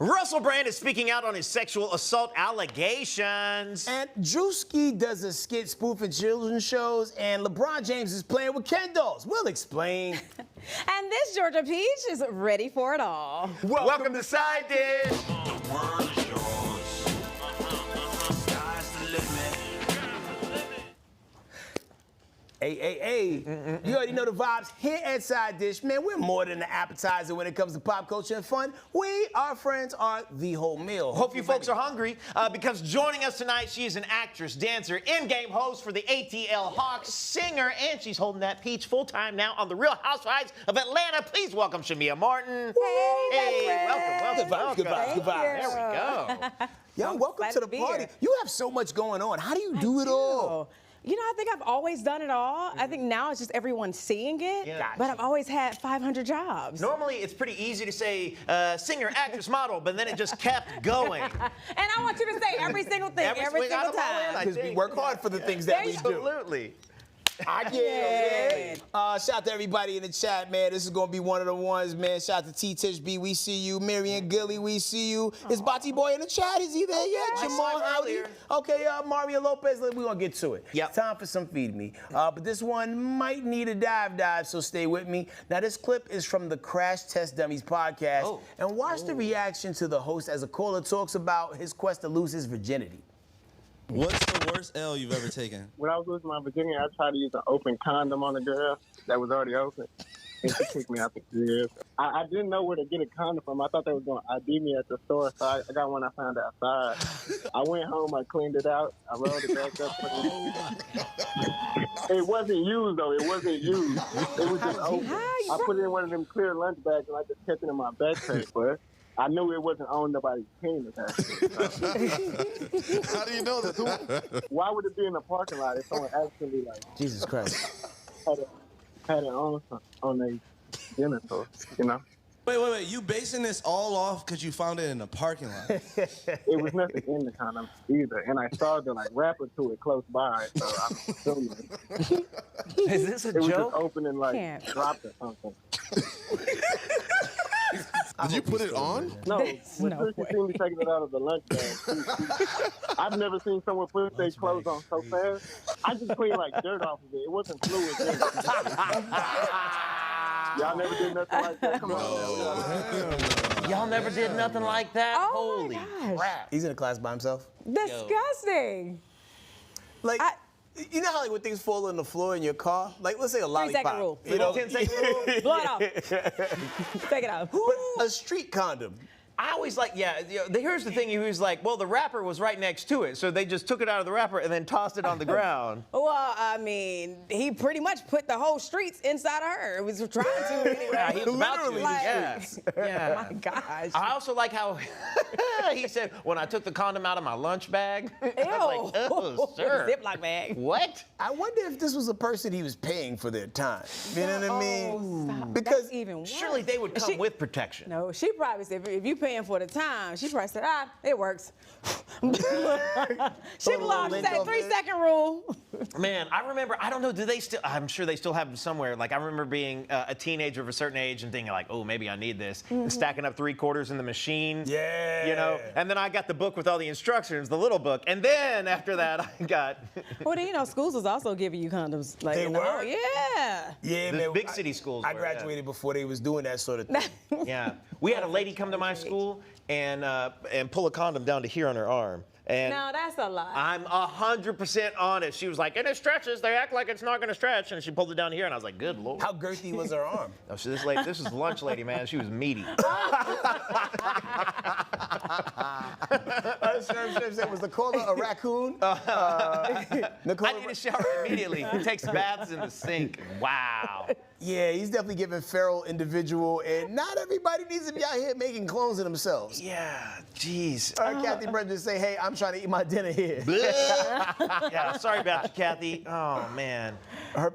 Russell Brand is speaking out on his sexual assault allegations. And Drewski does a skit spoofing children's shows, and LeBron James is playing with Ken dolls. We'll explain. And this Georgia Peach is ready for it all. Welcome to Side Dish. The world is yours. Sky's the limit. Hey. You already know the vibes here at Side Dish. Man, we're more than an appetizer when it comes to pop culture and fun. We, our friends, are the whole meal. Hope you folks are hungry because joining us tonight, she is an actress, dancer, in-game host for the ATL Hawks, singer, and she's holding that peach full-time now on The Real Housewives of Atlanta. Please welcome Shamea Morton. Hey, welcome. Good vibes. There we go. Yo, welcome to the party. You have so much going on. How do you do it all? You know, I think I've always done it all. I think now it's just everyone seeing it. Yeah. But I've always had 500 jobs. Normally, it's pretty easy to say singer, actress, model, but then it just kept going. And I want you to say every single thing, every single time. Because we work hard for the things that we do. Absolutely. I get it. Shout out to everybody in the chat, man. This is going to be one of the ones, man. Shout out to T-Tish B, we see you. Marion Gilly, we see you. Is Bati Boy in the chat? Is he there yet? I Jamal saw him Howdy. earlier. Okay, Mario Lopez, we're going to get to it. Yep. It's time for some Feed Me. But this one might need a dive, so stay with me. Now, this clip is from the Crash Test Dummies podcast. And watch the reaction to the host as a caller talks about his quest to lose his virginity. What's the worst L you've ever taken? When I was losing my virginity, I tried to use an open condom on a girl that was already open. And she kicked me out the crib. I didn't know where to get a condom from. I thought they was going to ID me at the store, so I got one I found outside. I went home, I cleaned it out, I rolled it back up. It wasn't used, though. It wasn't used. It was just open. I put it in one of them clear lunch bags, and I just kept it in my backpack, but I knew it wasn't on nobody's penis. How do you know that? Why would it be in the parking lot if someone actually, Jesus Christ. had it on their genitals, you know? Wait. You basing this all off because you found it in the parking lot? It was nothing in the condom either, and I saw the wrapper to it close by, so I'm assuming Is this a it was just joke? open and dropped or something. Did you put it on? No, There's when no Tricky way. seen me taking it out of the lunch bag, I've never seen someone put their clothes on so fast. I just cleaned dirt off of it. It wasn't fluid. Y'all never did nothing like that? Come on. Y'all never did nothing like that? Oh, Holy my gosh. crap. He's in a class by himself? Disgusting. You know how when things fall on the floor in your car? Let's say a lollipop. 3-second rule. You know? 10-second rule? Blow it off. Take it out. But a street condom. I always here's the thing, he was like, well, the wrapper was right next to it, so they just took it out of the wrapper and then tossed it on the ground. Well, I mean, he pretty much put the whole streets inside of her. He was trying to anyway. Yeah, he was about to. Literally. Yeah. My gosh. I also like how he said, when I took the condom out of my lunch bag, I was like, oh, sir. Ziploc bag. What? I wonder if this was a person he was paying for their time. You know what I mean? Stop. Because That's even worse. Surely they would come with protection. No, she probably said, if you paying for the time, she probably said, it works. She belongs to that 3-second rule. Man, I remember, I don't know, I'm sure they still have them somewhere. I remember being a teenager of a certain age and thinking oh, maybe I need this. And stacking up 3/4 in the machine. Yeah. You know, and then I got the book with all the instructions, the little book. And then after that, I got... Well, then, schools was also giving you condoms. They were? Yeah. Yeah, The man. big city schools I were, graduated before they was doing that sort of thing. Yeah. We had a lady come to my school and pull a condom down to here on her arm. And No, that's a lie. I'm 100% honest. She was like, and it stretches. They act like it's not going to stretch. And she pulled it down here, and I was like, good Lord. How girthy was her arm? Oh, so this is lunch lady, man. She was meaty. Was the caller a raccoon? Nicole, I need a shower immediately. He takes baths in the sink. Wow. Yeah, he's definitely giving feral individual, and not everybody needs to be out here making clones of themselves. Yeah, jeez. All right, Kathy Brent just say, hey, I'm trying to eat my dinner here. Yeah, sorry about you, Kathy. Oh, man. Her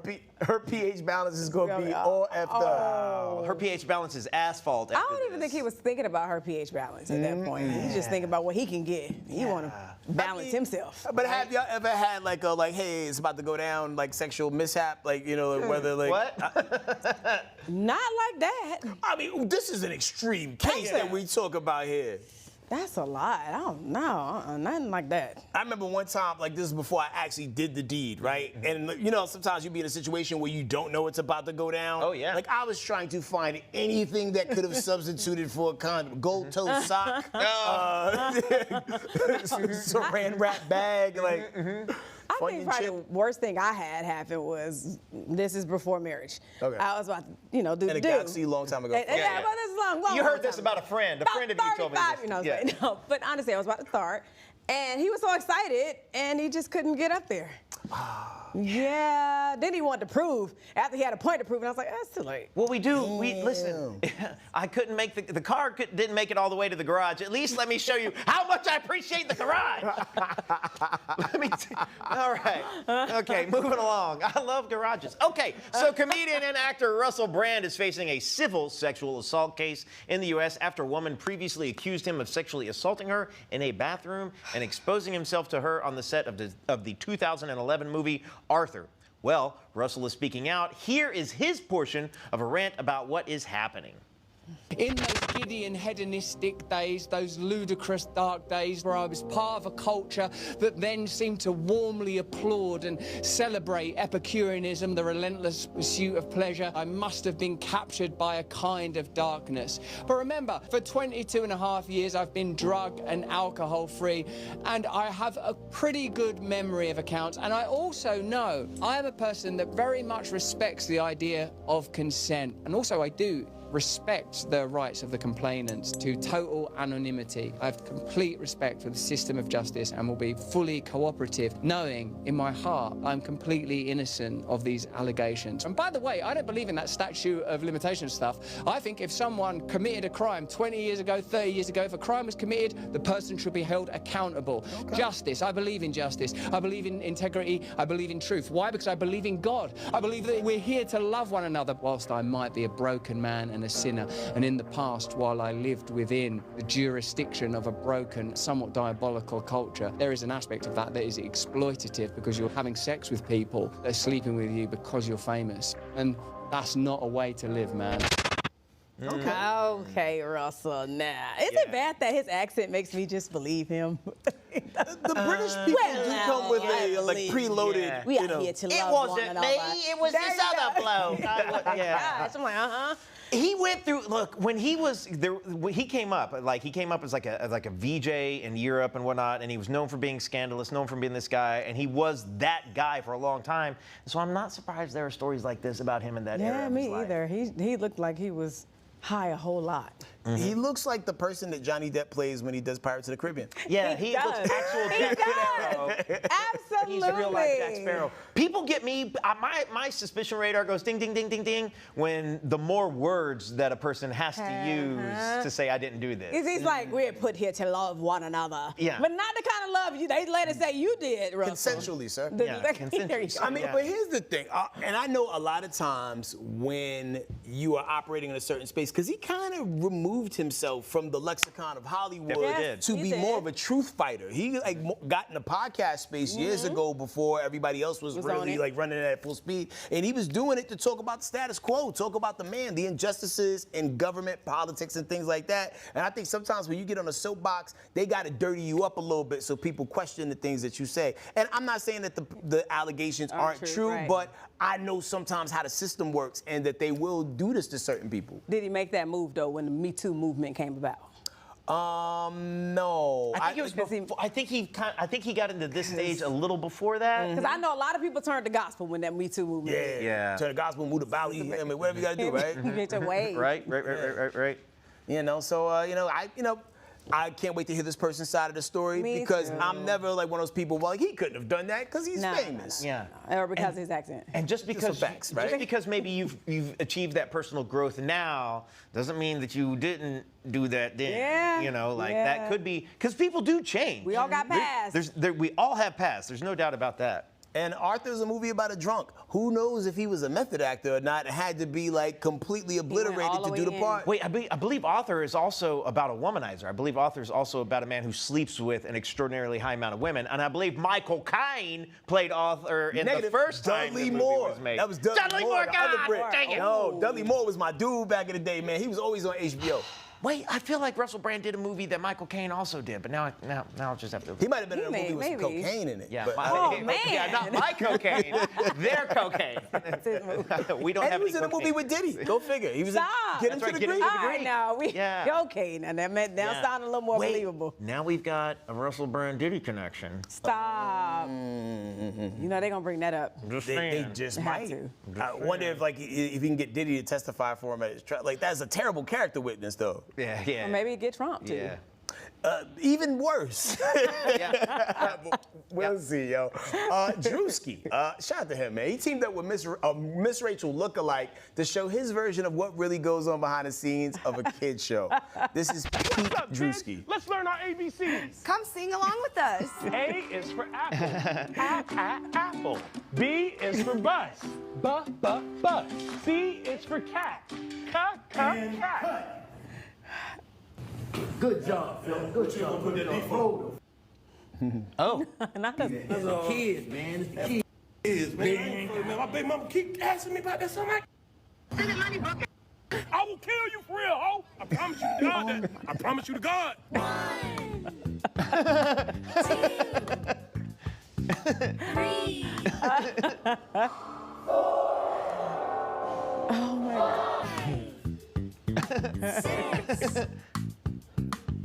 pH balance is going to be all effed up. Her pH balance is asphalt. I don't even think he was was thinking about her pH balance at that point. He's just thinking about what he can get. He want to balance himself. But have y'all ever had like a hey, it's about to go down, like sexual mishap, like whether like What? Not like that. I mean, this is an extreme case that we talk about here. That's a lot. I don't know. Nothing like that. I remember one time, like this is before I actually did the deed, right? And sometimes you be in a situation where you don't know it's about to go down. Oh, yeah. Like I was trying to find anything that could have substituted for a condom. Gold toe sock, saran wrap bag, like. I think probably the worst thing I had happen was, this is before marriage. Okay. I was about to, do. In a galaxy a long time ago. But this is long You heard this time about ago. a friend. A About friend of you told me 35, this. No, but honestly, I was about to start, and he was so excited, and he just couldn't get up there. Yeah. Then he wanted to prove. After he had a point to prove, and I was like, that's too late. Well, we listen. I couldn't make the car didn't make it all the way to the garage. At least let me show you how much I appreciate the garage. All right. Okay, moving along. I love garages. Okay, so comedian and actor Russell Brand is facing a civil sexual assault case in the U.S. after a woman previously accused him of sexually assaulting her in a bathroom and exposing himself to her on the set of the 2011 movie Arthur. Well, Russell is speaking out. Here is his portion of a rant about what is happening. In those giddy and hedonistic days, those ludicrous dark days where I was part of a culture that then seemed to warmly applaud and celebrate Epicureanism, the relentless pursuit of pleasure, I must have been captured by a kind of darkness. But remember, for 22 and a half years, I've been drug and alcohol free, and I have a pretty good memory of accounts. And I also know I am a person that very much respects the idea of consent. And also I do respect the rights of the complainants to total anonymity. I have complete respect for the system of justice and will be fully cooperative, knowing in my heart I'm completely innocent of these allegations. And by the way, I don't believe in that statute of limitations stuff. I think if someone committed a crime 20 years ago, 30 years ago, if a crime was committed, the person should be held accountable. Okay. Justice, I believe in justice. I believe in integrity. I believe in truth. Why? Because I believe in God. I believe that we're here to love one another. Whilst I might be a broken man and a sinner, and in the past, while I lived within the jurisdiction of a broken, somewhat diabolical culture, there is an aspect of that is exploitative, because you're having sex with people that are sleeping with you because you're famous, and that's not a way to live, man. Okay, Russell, now. Is it bad that his accent makes me just believe him? The British people do come with a preloaded, We are here to It love one wasn't another. me, it was this other bloke. Gosh, I'm like, He went through. Look, when he was there, when he came up as like a VJ in Europe and whatnot, and he was known for being scandalous, known for being this guy, and he was that guy for a long time. So I'm not surprised there are stories like this about him in that era. Yeah, of his me life. either. He looked like he was high a whole lot. He looks like the person that Johnny Depp plays when he does Pirates of the Caribbean. Yeah, He he does. looks actual He Jack does. Sparrow. Absolutely. He's a real life Jack Sparrow. People get me. My suspicion radar goes ding, ding, ding, ding, ding when the more words that a person has to use to say I didn't do this. He's like, we're put here to love one another. Yeah. But not the kind of love they let us say you did, Russell. Consensually, sir. Yeah, There you consensually. go. I mean, but here's the thing, and I know a lot of times when you are operating in a certain space, because he kind of removed himself from the lexicon of Hollywood did. to He be did. more of a truth fighter. He got in the podcast space years ago before everybody else was on really it. running at full speed, and he was doing it to talk about the status quo, talk about the man, the injustices in government, politics, and things like that. And I think sometimes when you get on a soapbox, they got to dirty you up a little bit so people question the things that you say. And I'm not saying that the allegations aren't true, right. but I know sometimes how the system works and that they will do this to certain people. Did he make that move, though, when the Me Too movement came about? No. I think it was before, I think he got into this stage a little before that. Because I know a lot of people turned to gospel when that Me Too movement. Yeah. Turn the gospel, move the valley. I mean, whatever you got to do, right? Get your way. Right. You know, so I can't wait to hear this person's side of the story Me because too. I'm never like one of those people. Well, he couldn't have done that because he's famous. Yeah. Or because of his accent. And just because, some facts, right? just because maybe you've achieved that personal growth now doesn't mean that you didn't do that then. Yeah, You know, like yeah. that could be because people do change. We all got past. We all have past. There's no doubt about that. And Arthur's a movie about a drunk. Who knows if he was a method actor or not? It had to be like completely obliterated to do the part. Wait, I believe Arthur is also about a womanizer. I believe Arthur is also about a man who sleeps with an extraordinarily high amount of women. And I believe Michael Caine played Arthur in the first time Dudley the movie Moore. was made. That was Dudley Moore, the other God, Brit. dang it. No, Dudley Moore was my dude back in the day, man. He was always on HBO. Wait, I feel like Russell Brand did a movie that Michael Caine also did, but now I'll just have to. He might have been in a movie with some maybe. cocaine in it. Yeah, but, yeah, not my cocaine, their cocaine. We don't and have he was any in a movie cocaine. with Diddy. Go figure. He was Stop. in Get Him That's to right, the Get Him Greek. to the All right, now Yeah. okay. Now that Yeah. sound a little more Wait, believable. Now we've got a Russell Brand Diddy connection. Stop. You know they're gonna bring that up. Just They saying. just Have might. to. I wonder if he can get Diddy to testify for him at his trial. Like, that's a terrible character witness, though. Yeah. Or maybe get Trump too. Yeah. Even worse. Yeah. We'll see, yo. Drewski, shout out to him, man. He teamed up with Miss Rachel lookalike to show his version of what really goes on behind the scenes of a kid's show. This is Pete Drewski. Let's learn our ABCs. Come sing along with us. A is for apple. Apple. B is for bus. Bus. C is for cat. Cat. Good job, Phil. Good job. Put that D4. Oh. Not us. That's the kids, man. It's the kids, man. My baby mama keep asking me about that something. I will kill you for real, ho. I promise you to God that. I promise you to God.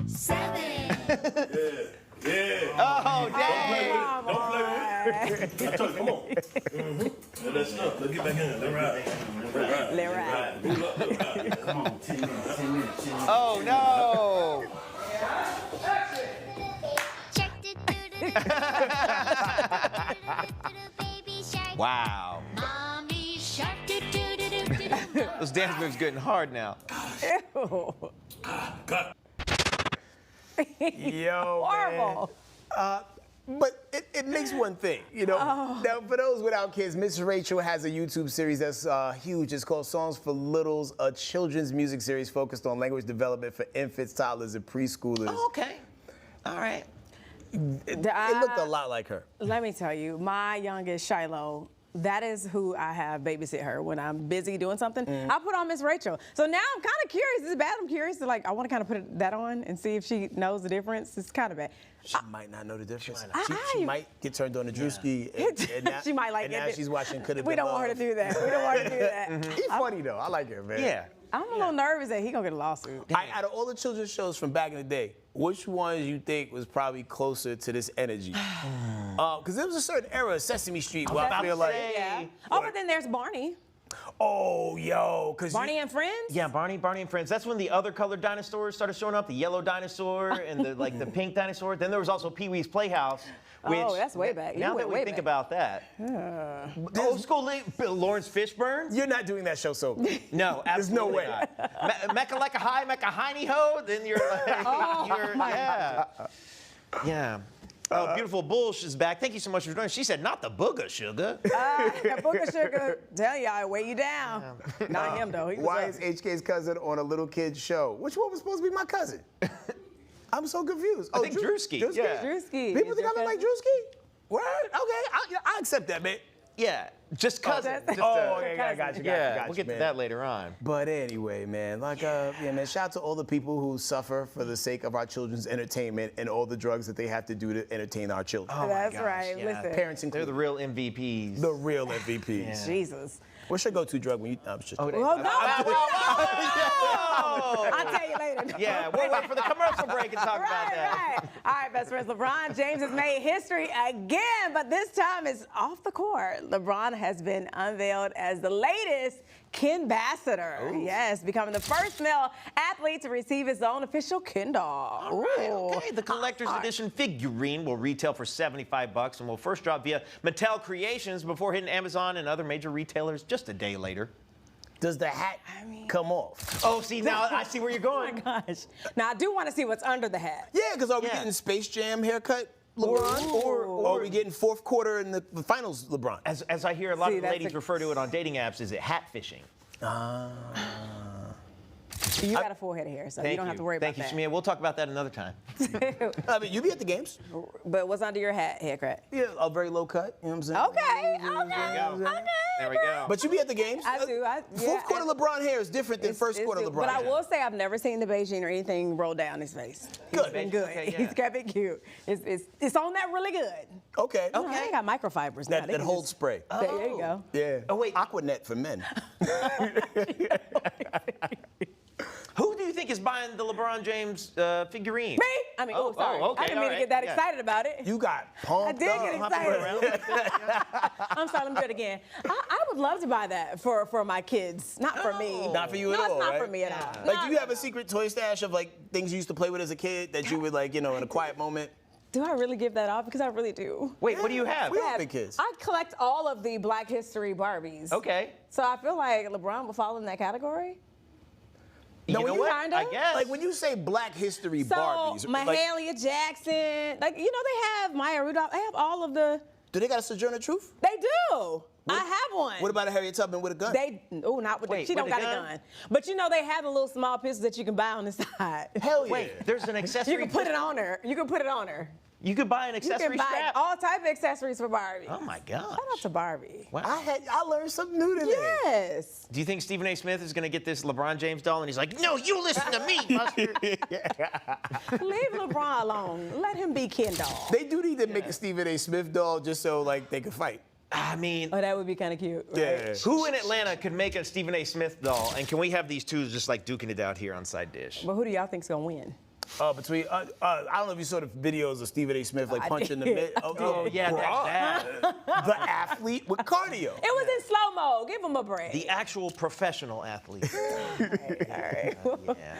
7. Yeah. Oh, dang. Don't play with it. I told you, come on. Let's stop. Let's get back in. Let's ride. Let's ride. Move up. Let's ride. Come on. 10 minutes. Oh, no. Wow. Those dance moves getting hard now. Yo, Horrible. man. But it makes one thing, you know. Now, for those without kids, Miss Rachel has a YouTube series that's huge. It's called Songs for Littles, a children's music series focused on language development for infants, toddlers, and preschoolers. Oh, okay. All right. It looked a lot like her. Let me tell you, my youngest Shiloh, that is who I have babysit her when I'm busy doing something. I put on Miss Rachel. So now I'm kind of curious. It's bad. I'm curious. I want to kind of put that on and see if she knows the difference. It's kind of bad. She might not know the difference. She She might get turned on to Drewski. And now, She might like and it. now she's watching Could Have We Been don't want her to do that. We don't want her to do that. He's funny, though. I like him, man. Yeah. I'm a little nervous that he gonna get a lawsuit. Out of all the children's shows from back in the day, which ones you think was probably closer to this energy? Because there was a certain era of Sesame Street where I feel like, Yeah. Oh, but then there's Barney. oh, yo, because Barney and Friends? Yeah, Barney and Friends. That's when the other colored dinosaurs started showing up, the yellow dinosaur and the pink dinosaur. Then there was also Pee-wee's Playhouse. Which, Oh, that's way back. You Now went that we way think back. about that. Old school Lawrence Fishburne? you're not doing that show so. No, There's no absolutely way. not. Mecca like a high, Mecca hiney ho, then you're yeah. Yeah. Oh, Beautiful Bush is back. Thank you so much for joining. She said, not the booger sugar. Booger Sugar, tell you, I weigh you down. Not him, though. He was Why up. is HK's cousin on a little kid's show? Which one was supposed to be my cousin? I'm so confused. I think Drewski. Yeah. Drewski. People is think your I look like cousin? Drewski? Word? Okay, I accept that, man. Yeah, just cousin. that's- Just, Oh, okay, I got you. yeah, we'll get to man. that later on. But anyway, man, yeah, man, shout out to all the people who suffer for the sake of our children's entertainment and all the drugs that they have to do to entertain our children. Oh my That's gosh, right. yeah. Listen. Parents They're included. the real MVPs. The real MVPs. Jesus. What's your go-to drug when you? I'm just. Well, no, I'll tell you later. Yeah, we'll wait for the commercial break and talk about that. Right. All right, best friends. LeBron James has made history again, but this time it's off the court. LeBron has been unveiled as the latest Ken-bassador. Yes, becoming the first male athlete to receive his own official Ken doll. All right, okay. The collector's edition figurine will retail for $75 and will first drop via Mattel Creations before hitting Amazon and other major retailers just a day later. Does the hat come off? Oh, see, now I see where you're Oh going. my gosh. Now I do want to see what's under the hat. Yeah, because are we Yeah. getting Space Jam haircut LeBron, or are we getting fourth quarter in the finals LeBron? As I hear a lot of ladies refer to it on dating apps, is it hat fishing? You got a full head of hair, so you don't have to worry about that. Thank you, Shamea. We'll talk about that another time. I mean, you be at the games. But what's under your hat, Headkrack? Yeah, a very low cut. You know what I'm saying? Okay. There we go. But you be at the games. I do. Fourth quarter LeBron hair is different than first quarter LeBron. But I hair. will say I've never seen the Beijing or anything roll down his face. Good. He's been good. Okay, yeah. He's kept it cute. It's on that really good. Okay. You know, they got microfibers now. That hold spray. There you go. Yeah. Oh, wait. Aquanet for men. Who do you think is buying the LeBron James figurine? Me? I mean, sorry. okay, I didn't mean to get that excited about it. You got pumped I did up. get excited. I'm sorry, let me do it again. I would love to buy that for my kids. Not for me. Not for you at no, all, it's not right? for me at all. Like, do you have a secret toy stash of like things you used to play with as a kid that you would like, in a quiet moment? Do I really give that off? Because I really do. Wait, what do you have? We all big kids. I collect all of the Black History Barbies. Okay. So I feel like LeBron will fall in that category. You know what? Kinda? I guess. Like when you say Black History So Barbies, Mahalia Jackson, they have Maya Rudolph. They have all of the. do they got a Sojourner Truth? They do. I have one. What about a Harriet Tubman with a gun? Not with Wait, she don't with a got gun? a gun. But they have the little small pistols that you can buy on the side. Hell yeah. Wait, there's an accessory. You can put it on her. You can put it on her. You could buy an You accessory can buy strap. all type of accessories for Barbie. Oh my gosh. Shout out to Barbie. Wow. I learned something new today. Yes. Do you think Stephen A. Smith is going to get this LeBron James doll and he's like, no, you listen to me, Buster. Leave LeBron alone. Let him be Ken doll. They do need to make a Stephen A. Smith doll just so like they can fight. I mean, Oh, that would be kind of cute. Right? Yeah. who in Atlanta could make a Stephen A. Smith doll? And can we have these two just like duking it out here on side dish? But who do y'all think's gonna win? I don't know if you saw the videos of Stephen A. Smith like I punching the did. mid. Oh, yeah, that. The athlete with cardio. It was in slow mo. Give him a break. The actual professional athlete. All right. Yeah.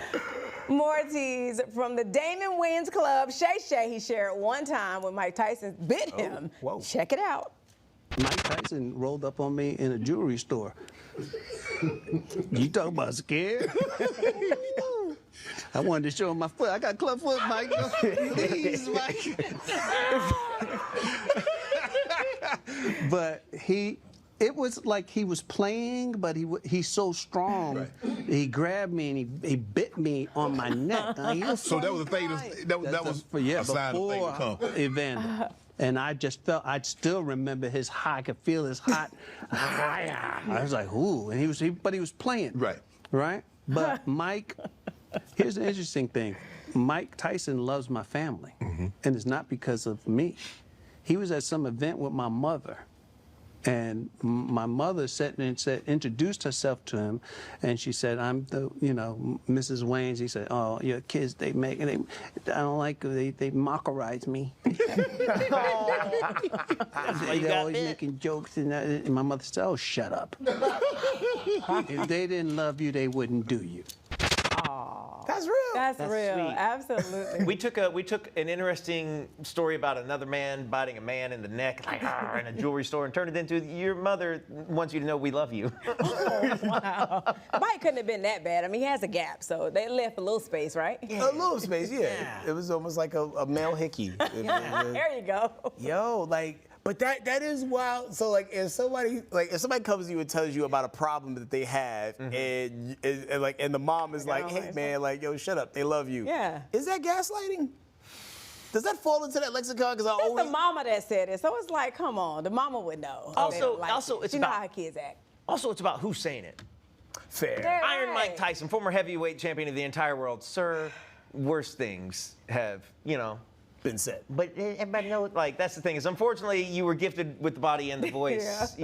More teas from the Damon Wayans Club. Shay he shared one time when Mike Tyson bit him. whoa. Check it out. Mike Tyson rolled up on me in a jewelry store. You talking about scared? I wanted to show him my foot. I got club foot, Mike. Please, Mike. But it was like he was playing, but he's so strong. Right. He grabbed me and he bit me on my neck. So that was a thing. That was a sign of thing to come. Evander. And I just felt, I still remember his hot, I could feel his hot. I was like, ooh, and but he was playing. Right. Right? But Mike, here's the interesting thing. Mike Tyson loves my family, and it's not because of me. He was at some event with my mother, and my mother introduced herself to him, and she said, "I'm the, Mrs. Wayans." He said, "Oh, your kids, I don't like, they mockerize me." They're always making jokes, and my mother said, "Oh, shut up. If they didn't love you, they wouldn't do you." That's real. That's real. sweet. Absolutely. We took an interesting story about another man biting a man in the neck, like in a jewelry store, and turned it into your mother wants you to know we love you. Oh, wow. Mike couldn't have been that bad. I mean, he has a gap, so they left a little space, right? A little space, yeah. It was almost like a male hickey. There you go. Yo, but that is wild. So if somebody comes to you and tells you about a problem that they have, and the mom is like, hey man, yo, shut up, they love you. Yeah. Is that gaslighting? Does that fall into that lexicon? Because It's the mama that said it, so it's like, come on, the mama would know. Also, it's you know about how kids act. Also, it's about who's saying it. Fair. Iron Mike Tyson, former heavyweight champion of the entire world, sir. Worse things have, been said. But everybody knows, that's the thing is, unfortunately, you were gifted with the body and the voice.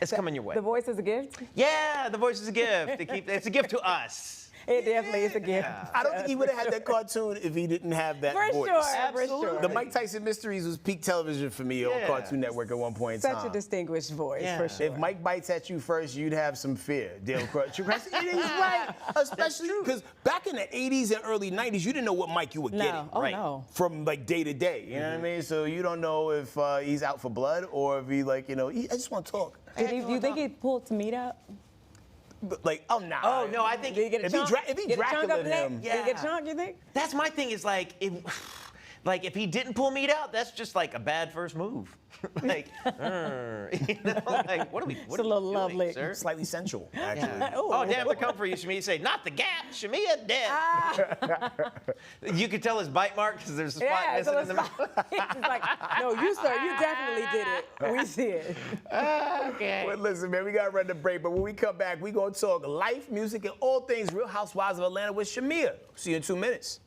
It's coming your way. The voice is a gift? Yeah, the voice is a gift. It's a gift to us. It definitely is a gift. Yeah. I don't think he would have had that cartoon if he didn't have that voice. For sure. The Mike Tyson Mysteries was peak television for me on Cartoon Network at one point in time. Such a distinguished voice, for sure. If Mike bites at you first, you'd have some fear. Dale Crutch. It is right. Especially because back in the 80s and early 90s, you didn't know what Mike you were getting. No. From day to day. You know what I mean? So you don't know if he's out for blood or if he I just want to talk. Do you think he pulled some meat out? Oh, nah. Oh, no, I think Did he get a chunk? if he Dracula him. Did he get a chunk, you think? That's my thing is like if he didn't pull meat out, that's just like a bad first move. Like, you know, like what are we? What It's a are little we doing, lovely. sir? Slightly sensual, actually. Yeah. Oh, damn, they're coming for you, Shamea. Say, not the gap, Shamea dead. You could tell his bite mark because there's a spot missing in the middle. It's like, no, you, sir, you definitely did it. We see it. Okay. Well, listen, man, we got to run the break, but when we come back, we going to talk life, music, and all things Real Housewives of Atlanta with Shamea. See you in 2 minutes.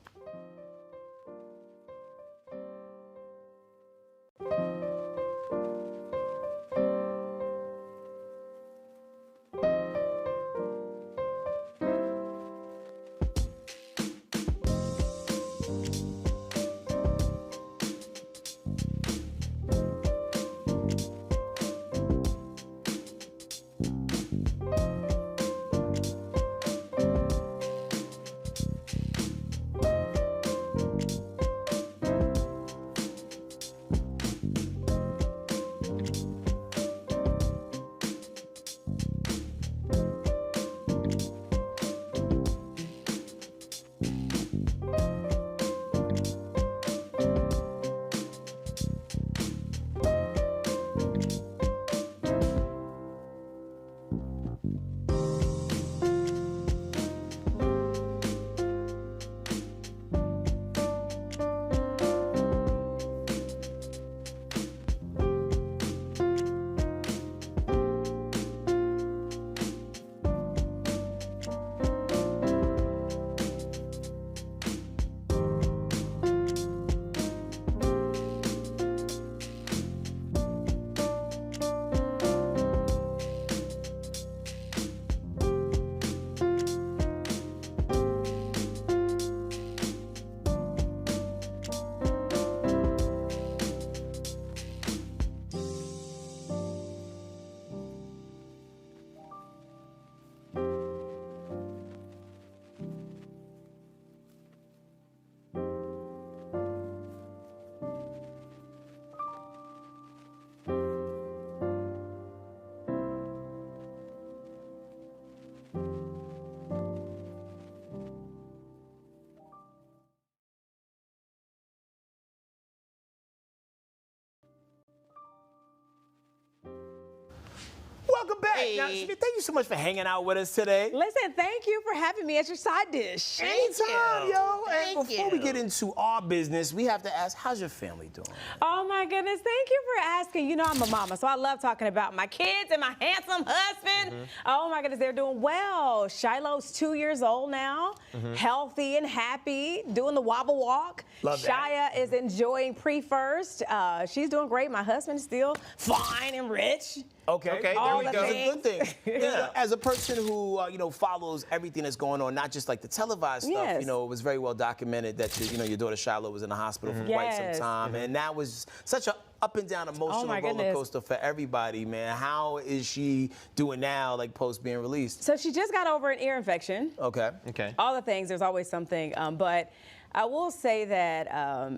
Welcome back. Hey. Now, Shamea, thank you so much for hanging out with us today. Listen, thank you for having me as your side dish. Anytime, yo. And Thank before we you. get into our business, we have to ask, how's your family doing? Oh my goodness, thank you for asking. You know I'm a mama, so I love talking about my kids and my handsome husband. Oh my goodness, they're doing well. Shiloh's 2 years old now, healthy and happy, doing the wobble walk. Love that. Shia is enjoying pre-first. She's doing great. My husband's still fine and rich. Okay, there All we the go. That's a things. good thing. Yeah. As a person who follows everything that's going on, not just like the televised stuff. Yes. It was very well documented that your daughter Shiloh was in the hospital for quite some Yes. time, and that was such a up and down emotional my roller goodness. coaster for everybody, man. How is she doing now, like post being released? So she just got over an ear infection. Okay. Okay. All the things, there's always something. But I will say that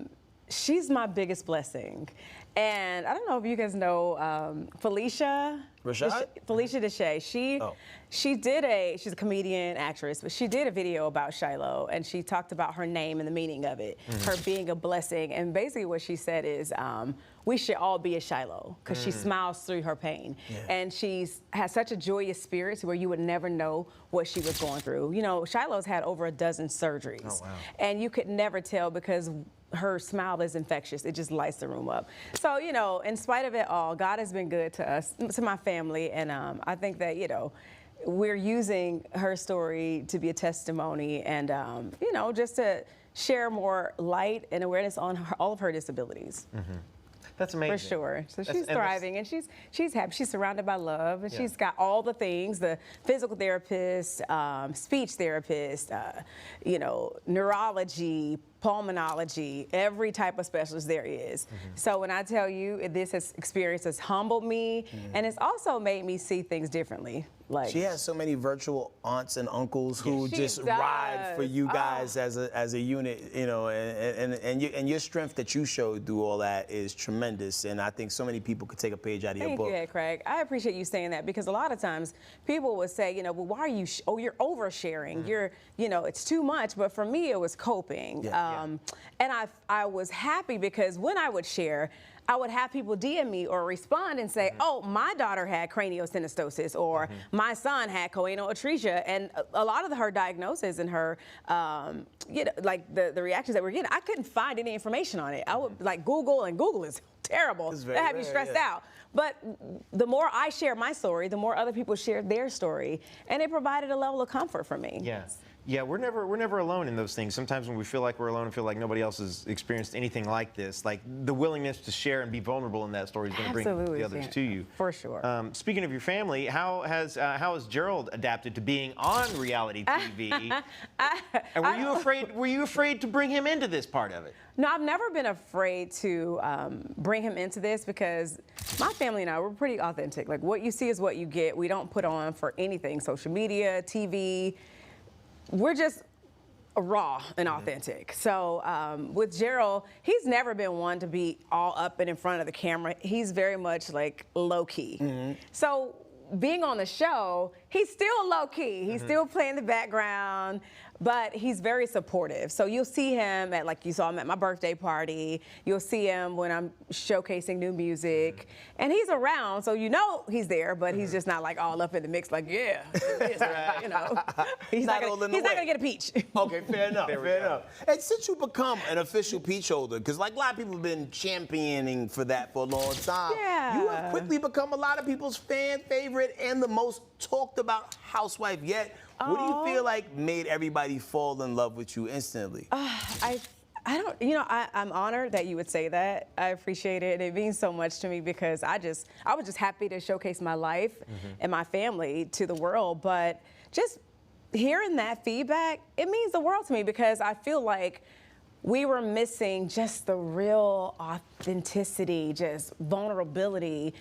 she's my biggest blessing. And I don't know if you guys know Felicia. Rashad? Felicia Deshay. She's a comedian, actress, but she did a video about Shiloh, and she talked about her name and the meaning of it, her being a blessing. And basically what she said is, we should all be a Shiloh, because she smiles through her pain. Yeah. And has such a joyous spirit to where you would never know what she was going through. Shiloh's had over a dozen surgeries. Oh, wow. And you could never tell because her smile is infectious. It just lights the room up. So, in spite of it all, God has been good to us, to my family. And I think that, we're using her story to be a testimony and, just to share more light and awareness on all of her disabilities. That's amazing. For sure. So That's- she's and thriving and she's happy. She's surrounded by love and she's got all the things, the physical therapist, speech therapist, neurology, pulmonology, every type of specialist there is. So when I tell you this experience has humbled me and it's also made me see things differently. Like She has so many virtual aunts and uncles who She just does. ride for you guys as a unit, and your strength that you showed through all that is tremendous. And I think so many people could take a page out of your Thank book. you, Headkrack. I appreciate you saying that because a lot of times people would say, well, why are you, you're oversharing. You're, it's too much. But for me, it was coping. Yeah. And I was happy because when I would share, I would have people DM me or respond and say, oh, my daughter had craniosynostosis, or my son had choanal atresia. And a lot of her diagnosis and her, like the reactions that we're getting, I couldn't find any information on it. I would like Google, and Google is terrible. That have you stressed out. But the more I share my story, the more other people share their story, and it provided a level of comfort for me. Yes. Yeah, we're never alone in those things. Sometimes when we feel like we're alone and feel like nobody else has experienced anything like this, like the willingness to share and be vulnerable in that story is going to bring the others to you. For sure. Speaking of your family, how has Gerald adapted to being on reality TV? And were you afraid to bring him into this part of it? No, I've never been afraid to bring him into this because my family and I, we're pretty authentic. Like, what you see is what you get. We don't put on for anything, social media, TV. We're just raw and authentic. So with Gerald, he's never been one to be all up and in front of the camera. He's very much like low key. So being on the show, he's still low key. He's still playing the background, but he's very supportive. So you'll see him at, like you saw him at my birthday party. You'll see him when I'm showcasing new music. And he's around, so you know he's there, but he's just not like all up in the mix like, yeah, you know. He's not gonna get a peach. Okay, fair enough, fair enough. And since you become an official peach holder, because like a lot of people have been championing for that for a long time, you have quickly become a lot of people's fan favorite and the most talked about housewife yet. What do you feel like made everybody fall in love with you instantly? I don't, you know, I'm honored that you would say that. I appreciate it. It means so much to me because I was just happy to showcase my life and my family to the world. But just hearing that feedback, it means the world to me because I feel like we were missing just the real authenticity, just vulnerability.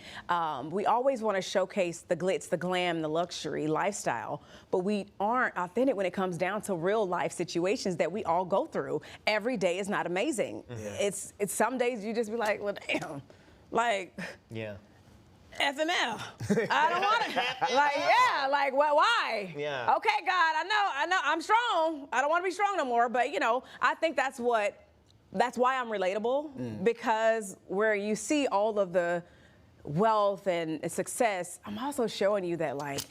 We always want to showcase the glitz, the glam, the luxury lifestyle, but we aren't authentic when it comes down to real life situations that we all go through. Every day is not amazing. It's some days you just be like, well, damn, like, FML. I don't want to. Like, yeah, like, well, why? Yeah. Okay, God, I know, I'm strong. I don't want to be strong no more, but, you know, I think that's why I'm relatable, because where you see all of the wealth and success, I'm also showing you that, like,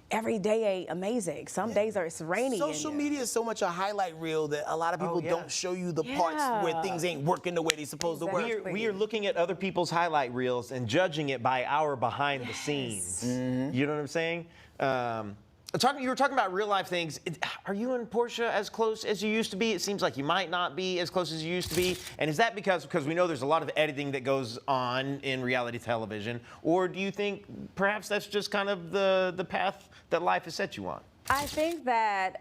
every day ain't amazing. Some days it's rainy. Social media is so much a highlight reel that a lot of people don't show you the parts where things ain't working the way they're supposed to work. We are looking at other people's highlight reels and judging it by our behind the scenes. You know what I'm saying? You were talking about real life things. Are you and Porsha as close as you used to be? It seems like you might not be as close as you used to be. And is that because we know there's a lot of editing that goes on in reality television? Or do you think perhaps that's just kind of the path that life has set you on? I think that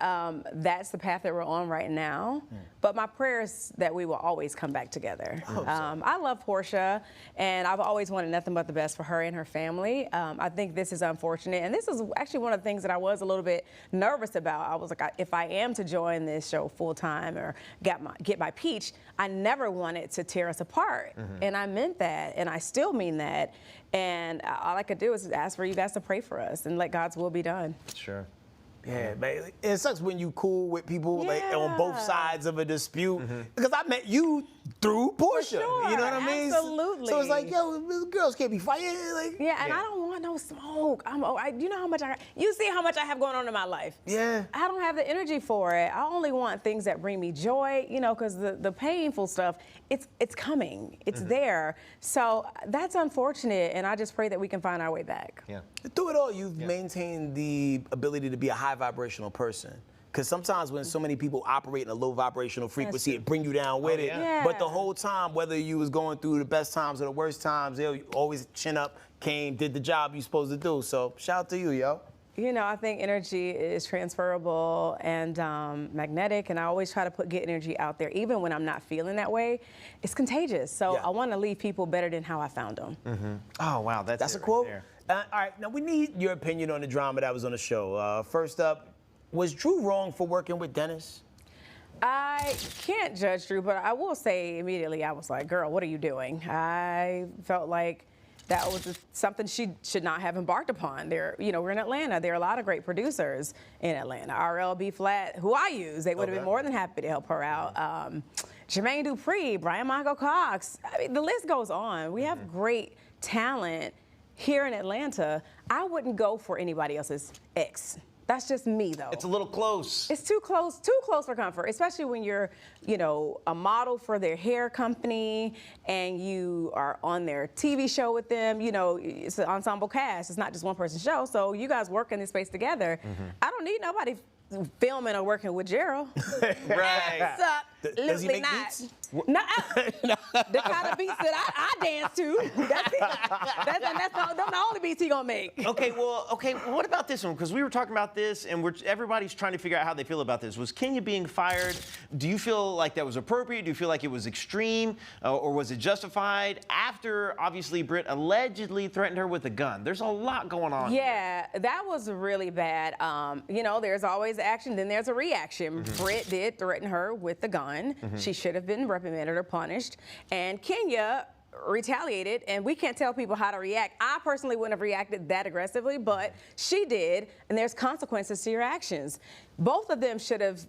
that's the path that we're on right now. But my prayer is that we will always come back together. I love Porsha, and I've always wanted nothing but the best for her and her family. I think this is unfortunate, and this is actually one of the things that I was a little bit nervous about. I was like, if I am to join this show full time or get my peach, I never wanted to tear us apart, and I meant that, and I still mean that. And all I could do is ask for you guys to pray for us and let God's will be done. Sure. Yeah, man. It sucks when you cool with people like on both sides of a dispute. Because I met you through Porsha. Sure, you know what I mean? Absolutely. So it's like, yo, girls can't be fighting. Like, and I don't want no smoke. You know how much you see how much I have going on in my life. Yeah. I don't have the energy for it. I only want things that bring me joy, you know, because the painful stuff, it's coming. It's there. So that's unfortunate, and I just pray that we can find our way back. Yeah. Through it all, you've maintained the ability to be a high vibrational person. Because sometimes when so many people operate in a low vibrational frequency, it bring you down with it. But the whole time, whether you was going through the best times or the worst times, you always chin up, did the job you're supposed to do. So shout out to you, yo. You know, I think energy is transferable and magnetic, and I always try to get energy out there, even when I'm not feeling that way. It's contagious, so I want to leave people better than how I found them. Oh, wow, that's a quote. All right, now we need your opinion on the drama that was on the show. First up, was Drew wrong for working with Dennis? I can't judge Drew, but I will say immediately, I was like, girl, what are you doing? I felt like that was something she should not have embarked upon. We're in Atlanta. There are a lot of great producers in Atlanta. RLB Flat, who I use, they would have been more than happy to help her out. Jermaine Dupri, Brian Michael Cox. I mean, the list goes on. We have great talent here in Atlanta. I wouldn't go for anybody else's ex. That's just me, though. It's a little close. It's too close for comfort, especially when you're, a model for their hair company and you are on their TV show with them. It's an ensemble cast. It's not just one person show. So you guys work in this space together. I don't need nobody filming or working with Gerald. Right. Does he make beats? No, the kind of beats that I dance to. That's it. That's the only beats he gonna make. Okay, what about this one? Because we were talking about this, and everybody's trying to figure out how they feel about this. Was Kenya being fired? Do you feel like that was appropriate? Do you feel like it was extreme, or was it justified? After, obviously, Britt allegedly threatened her with a gun. There's a lot going on. Yeah, that was really bad. There's always action, then there's a reaction. Britt did threaten her with the gun. She should have been reprimanded or punished. And Kenya retaliated, and we can't tell people how to react. I personally wouldn't have reacted that aggressively, but she did, and there's consequences to your actions. Both of them should have,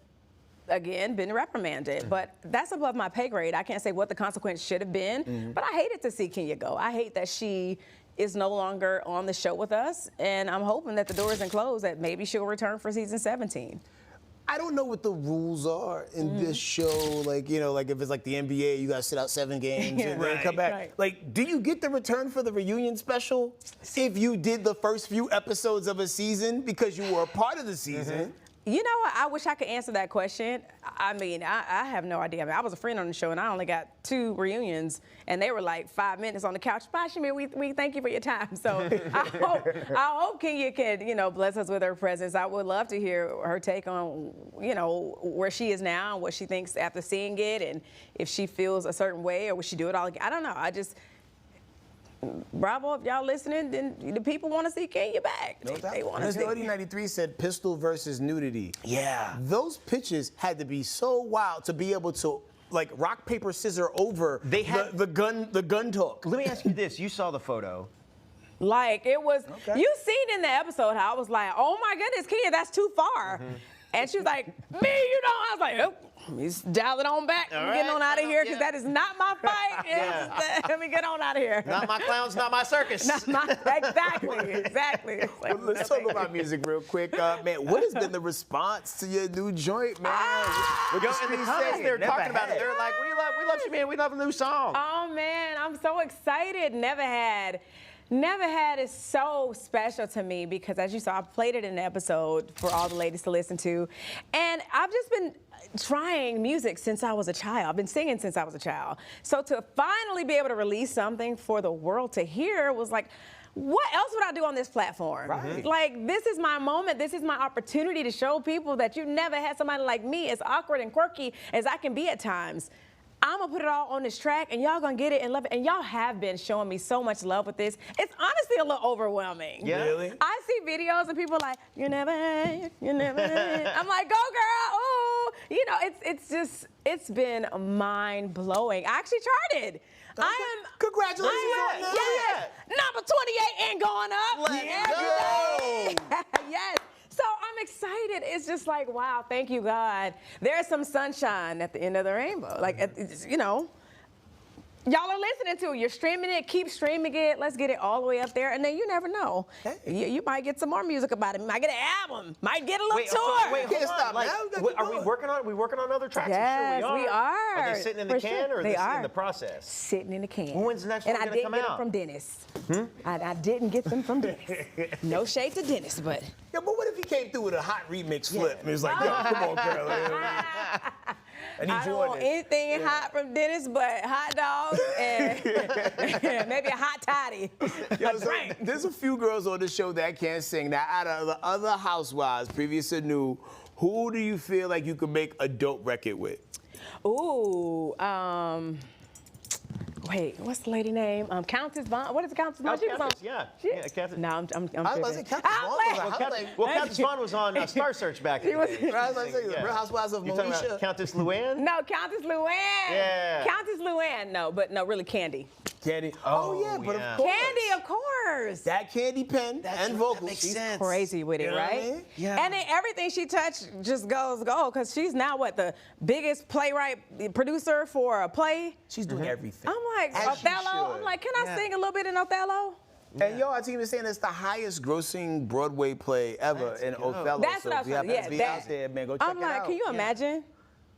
again, been reprimanded, but that's above my pay grade. I can't say what the consequence should have been, but I hated to see Kenya go. I hate that she is no longer on the show with us, and I'm hoping that the door isn't closed, that maybe she'll return for season 17. I don't know what the rules are in this show. Like if it's like the NBA, you guys sit out 7 games and then come back. Right. Like, do you get the return for the reunion special if you did the first few episodes of a season because you were a part of the season? You know what? I wish I could answer that question. I mean, I have no idea. I was a friend on the show, and I only got 2 reunions, and they were like 5 minutes on the couch. Bye, Shamea. We thank you for your time. So I hope Kenya can, bless us with her presence. I would love to hear her take on, where she is now and what she thinks after seeing it, and if she feels a certain way or would she do it all again. I don't know. Bravo, if y'all listening, then the people want to see Kenya back. No doubt. They want to see. Mr. 93 said pistol versus nudity. Yeah. Those pictures had to be so wild to be able to, like, rock, paper, scissors over the gun talk. Let me ask you this. You saw the photo. Like, it was, you seen in the episode how I was like, oh my goodness, Kenya, that's too far. And she was like, I was like, oh, he's dialing on back. I'm getting on out of here because that is not my fight. Let me get on out of here. Not my clowns, not my circus. Exactly. Well, let's talk about music real quick. Man, what has been the response to your new joint, man? In the comments, they're talking about it. They're like, we love you, man. We love a new song. Oh, man, I'm so excited. Never Had is so special to me because, as you saw, I played it in the episode for all the ladies to listen to. And I've just been trying music since I was a child. I've been singing since I was a child. So to finally be able to release something for the world to hear was like, what else would I do on this platform? Right. Like, this is my moment. This is my opportunity to show people that you never had somebody like me, as awkward and quirky as I can be at times. I'm gonna put it all on this track, and y'all gonna get it and love it. And y'all have been showing me so much love with this. It's honestly a little overwhelming. Yeah. Really? I see videos and people are like, you never. I'm like, go girl, ooh. It's been mind blowing. I actually charted. Congratulations on that. Yes. Number 28 and going up. Let's go. Yes. So I'm excited. It's just like, wow, thank you, God. There's some sunshine at the end of the rainbow. Like, y'all are listening to it. You're streaming it. Keep streaming it. Let's get it all the way up there. And then you never know. Hey. You might get some more music about it. Might get an album. Might get a little tour. Wait, hold on. Like, are we working on? working on other tracks? Yes, I'm sure we are. Are they sitting in the can, or are they in the process? Sitting in the can. When's the next one going to come out? And I didn't get them from Dennis. I didn't get them from Dennis. No shade to Dennis, but. Yeah, but what if he came through with a hot remix flip? And he was like, yo, come on, girl. And I don't want anything hot from Dennis but hot dogs and maybe a hot toddy. There's a few girls on the show that can't sing. Now, out of the other housewives, previous and new, who do you feel like you could make a dope record with? Ooh, wait, what's the lady name? Countess Vaughn. What is Countess Vaughn? She was on. Yeah, Countess. No, I'm I was like, Countess Vaughn. Well, Countess Vaughn was on Star Search back in the day. I was like, Real Housewives of Moesha. Moesha. Countess Luann? No, Countess Luann. Yeah. Countess Luann. No, really Candy. Candy. Oh yeah, but of course. Candy, of course. That Candy pen and vocals. That makes She's sense. Crazy with it, You know what I right? mean? Yeah. And then everything she touched just goes gold because she's now what, the biggest playwright producer for a play? She's doing everything. I'm like, As she Othello. should. I'm like, can I sing a little bit in Othello? And our team is saying it's the highest grossing Broadway play ever in Othello. That's so what I if was you happen saying. to be Yeah, out there, man, go check I'm it like, out. can you imagine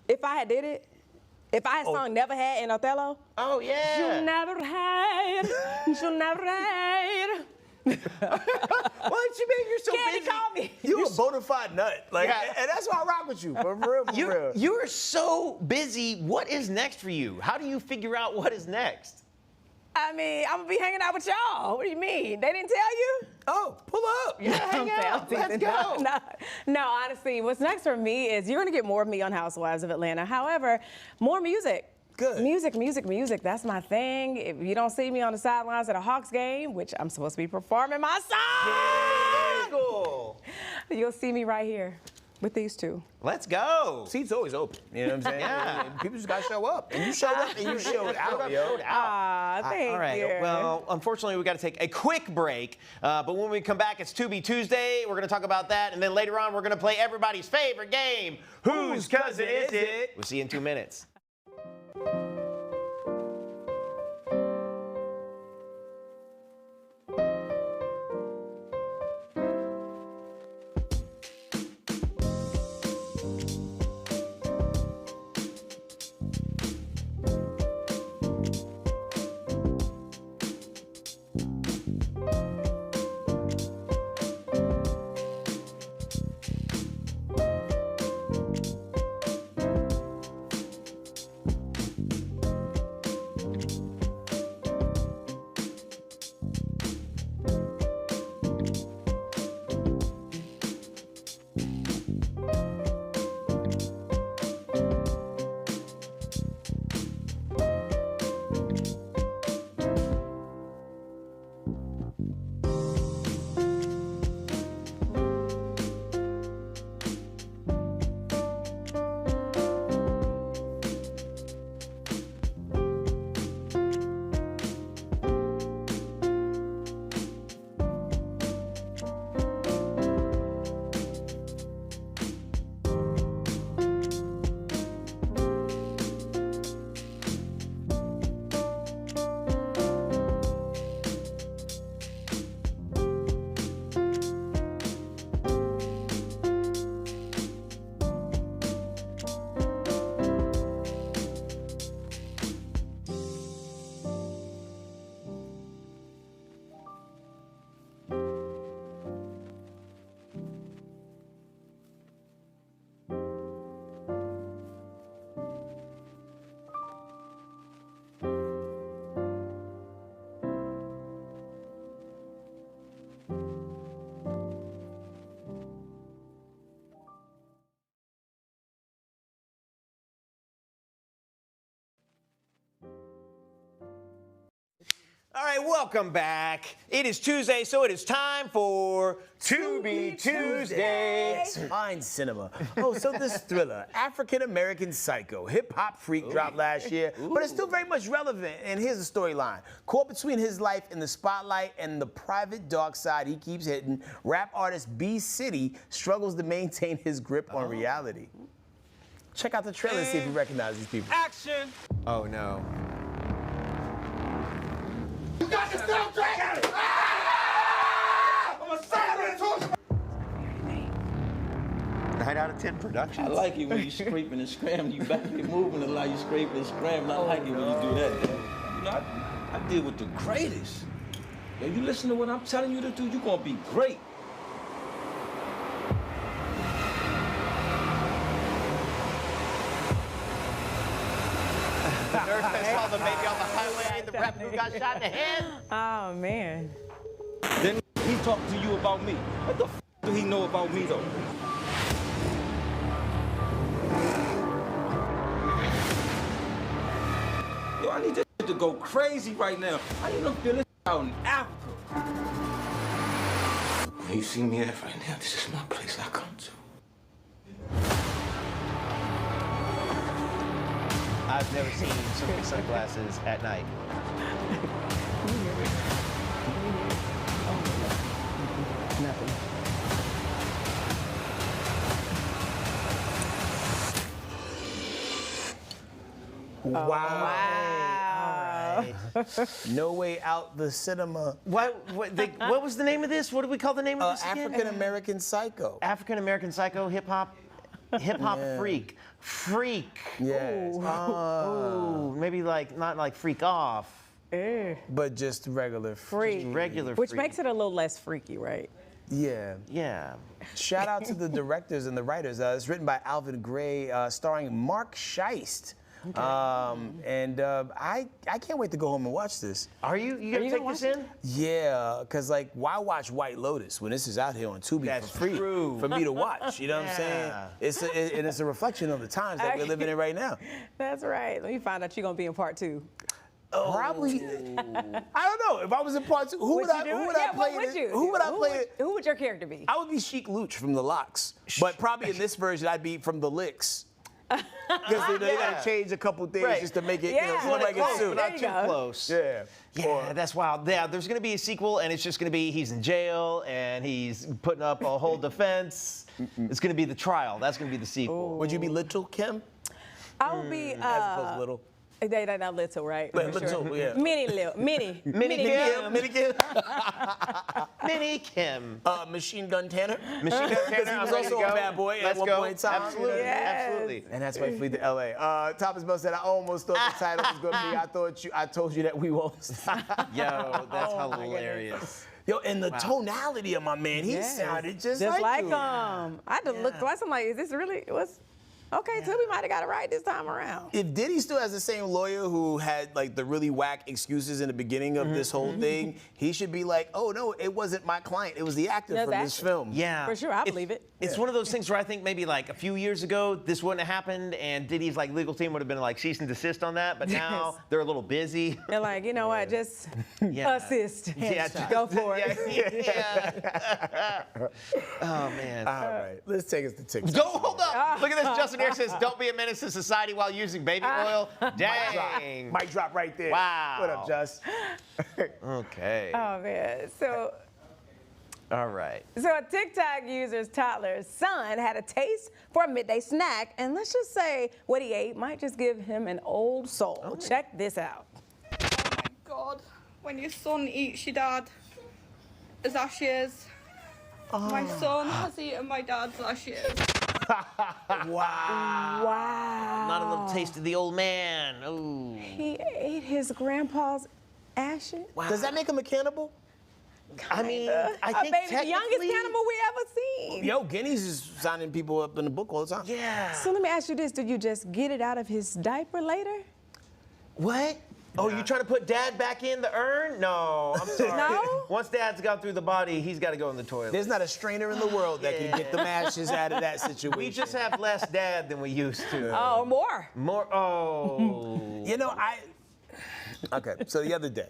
if I had did it? If I had sung Never Had in Othello? Oh, yeah. You never had, you never had. Well, you're so Candy, busy. call me. You're a bona fide nut. Like, Yeah. and that's why I rock with you. For real, for real. You're so busy. What is next for you? How do you figure out what is next? I mean, I'm gonna be hanging out with y'all. What do you mean? They didn't tell you? Oh, pull up. Yeah, hang out. Let's go. No, honestly, what's next for me is you're gonna get more of me on Housewives of Atlanta. However, more music. Good. Music. That's my thing. If you don't see me on the sidelines at a Hawks game, which I'm supposed to be performing my song, Cool. you'll see me right here with these two. Let's go. Seat's always open. You know what I'm saying? Yeah. People just gotta show up. And you show up and you show out, yo. Thank All right. you. Well, unfortunately, we got to take a quick break. But when we come back, it's Tubi Tuesday. We're going to talk about that. And then later on, we're going to play everybody's favorite game, Whose Cousin Is It? We'll see you in 2 minutes. All right, welcome back. It is Tuesday, so it is time for Tubi Tuesday. Fine cinema. Oh, so this thriller, African-American Psycho, hip-hop freak dropped last year, but it's still very much relevant. And here's the storyline. Caught between his life in the spotlight and the private dark side he keeps hitting, rap artist B City struggles to maintain his grip on reality. Check out the trailer and see if you recognize these people. Action! Oh, no. You got the soundtrack! Ah! I'm a siren! 9 out of 10 productions. I like it when you scraping and scrambling. You back and moving a lot. You scraping and scrambling. I like it when you do that. You know, I deal with the greatest. Yo, you listen to what I'm telling you to do, you're gonna be great. The nurse that saw the baby on the highway, the rapper who got shot in the head. Oh, man. Then he talk to you about me. What the f do he know about me, though? Yo, I need this to go crazy right now. I need to feel this out in Africa. Where you see me at right now, this is my place I come to. I've never seen so many sunglasses at night. Nothing. Wow. No Way Out the Cinema. What was the name of this? What do we call the name of this again? African American Psycho. African American Psycho hip hop freak. Yes. Ooh, maybe like not like freak off. But just regular Freak. Regular Which freak. makes it a little less freaky, right? Yeah. Yeah. Shout out to the directors and the writers. It's written by Alvin Gray, starring Mark Scheist. Okay. I can't wait to go home and watch this. Are you gonna take this in? Yeah, because like, why watch White Lotus when this is out here on Tubi for free for me to watch? You know what I'm saying? It's a reflection of the times that we're living in right now. That's right. Let me find out you're gonna be in part 2. Probably. I don't know. If I was in part 2, who would I play? Who would I play? Who would your character be? I would be Sheik Luch from the Locks, but probably in this version I'd be from the Licks. Because they gotta change a couple things just to make it, look like it's soon. Not too close. Yeah. Yeah, that's wild. Yeah, there's gonna be a sequel, and it's just gonna be he's in jail and he's putting up a whole defense. It's gonna be the trial. That's gonna be the sequel. Would you be Little Kim? I would be. As opposed to Little. They're not little, right? Little, yeah. Mini Kim. Mini Kim. Machine Gun Tanner. Machine Gun Tanner. He was also a bad boy at one point in time. Absolutely. Yes. Absolutely. And that's why he fleed to LA. Thomas Bell said, I almost thought the title was gonna be I told you that we won't stop. Yo, that's hilarious. Yo, and the tonality of my man, he sounded just like him. I had to look twice. I'm like, is this really? Okay, Tubi might have got it right this time around. If Diddy still has the same lawyer who had like the really whack excuses in the beginning of this whole thing, he should be like, oh no, it wasn't my client, it was the actor from this film. Yeah. For sure, I believe it. It's one of those things where I think maybe like a few years ago, this wouldn't have happened and Diddy's like legal team would have been like cease and desist on that, but now they're a little busy. They're like, you know what, just assist. Go for it. Oh man. All right, let's take us to TikTok. Go, hold up. Look at this. Justin Eric says, don't be a menace to society while using baby oil. Dang. Mic drop right there. Wow. What up, Just? Okay. Oh man. So All right. So a TikTok user's toddler's son had a taste for a midday snack, and let's just say what he ate might just give him an old soul. Oh. Check this out. Oh my God, when your son eats your dad as ashes. My son has eaten my dad's ashes. Wow. Wow. Not a little taste of the old man. Ooh. He ate his grandpa's ashes? Wow. Does that make him a cannibal? I mean, I think the youngest cannibal we ever seen. Yo, Guineas is signing people up in the book all the time. Yeah. So let me ask you this. Did you just get it out of his diaper later? What? Oh, you trying to put Dad back in the urn? No, I'm sorry. No? Once Dad's gone through the body, he's got to go in the toilet. There's not a strainer in the world that can get the ashes out of that situation. We just have less Dad than we used to. Oh, more. More, oh. You know, okay, so the other day,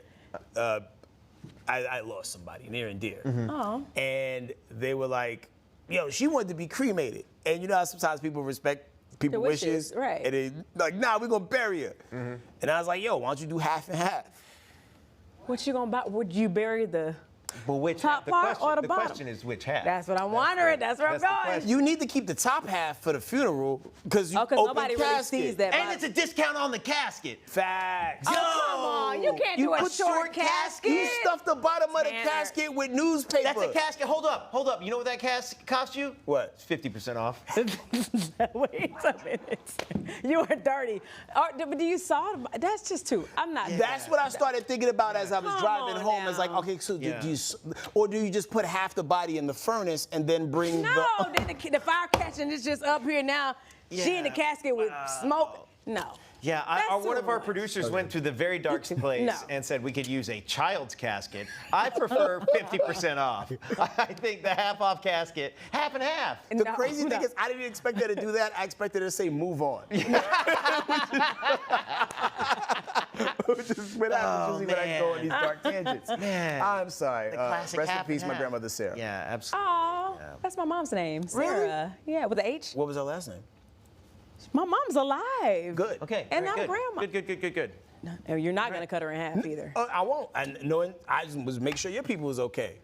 I lost somebody near and dear. Oh. And they were like, yo, she wanted to be cremated. And you know how sometimes people respect people's wishes? Right. And they like, nah, we're gonna bury her. And I was like, yo, why don't you do half and half? What you gonna buy? Would you bury the which top part or the bottom? The question is which half. That's what I'm wondering. That's where I'm going. You need to keep the top half for the funeral because you open nobody casket. really sees that. And it's a discount on the casket. Facts. Oh, come on. You can't do a short casket. You stuff the bottom of the casket with newspaper. That's a casket. Hold up. You know what that casket cost you? What? It's 50% off. Wait a minute. You are dirty. But do you saw it? That's just too. I'm not. That's what I started thinking about as I was driving home. Now. It's like, okay, so do you just put half the body in the furnace and then bring then the fire catching is just up here now. She in the casket with smoke. No. Yeah, one of our producers went to the very dark place and said we could use a child's casket. I prefer 50% off. I think the half-off casket, half and half. The crazy thing is, I didn't expect her to do that. I expected her to say, move on. Which is what happens usually when I go on these dark tangents. Man. I'm sorry. Rest in peace, my grandmother, Sarah. Yeah, absolutely. Oh, that's my mom's name, Sarah. Really? Yeah, with an H. What was her last name? My mom's alive. Good. Okay. And all I'm right, grandma. Good. No, you're not going to cut her in half either. I won't. I just was make sure your people was okay.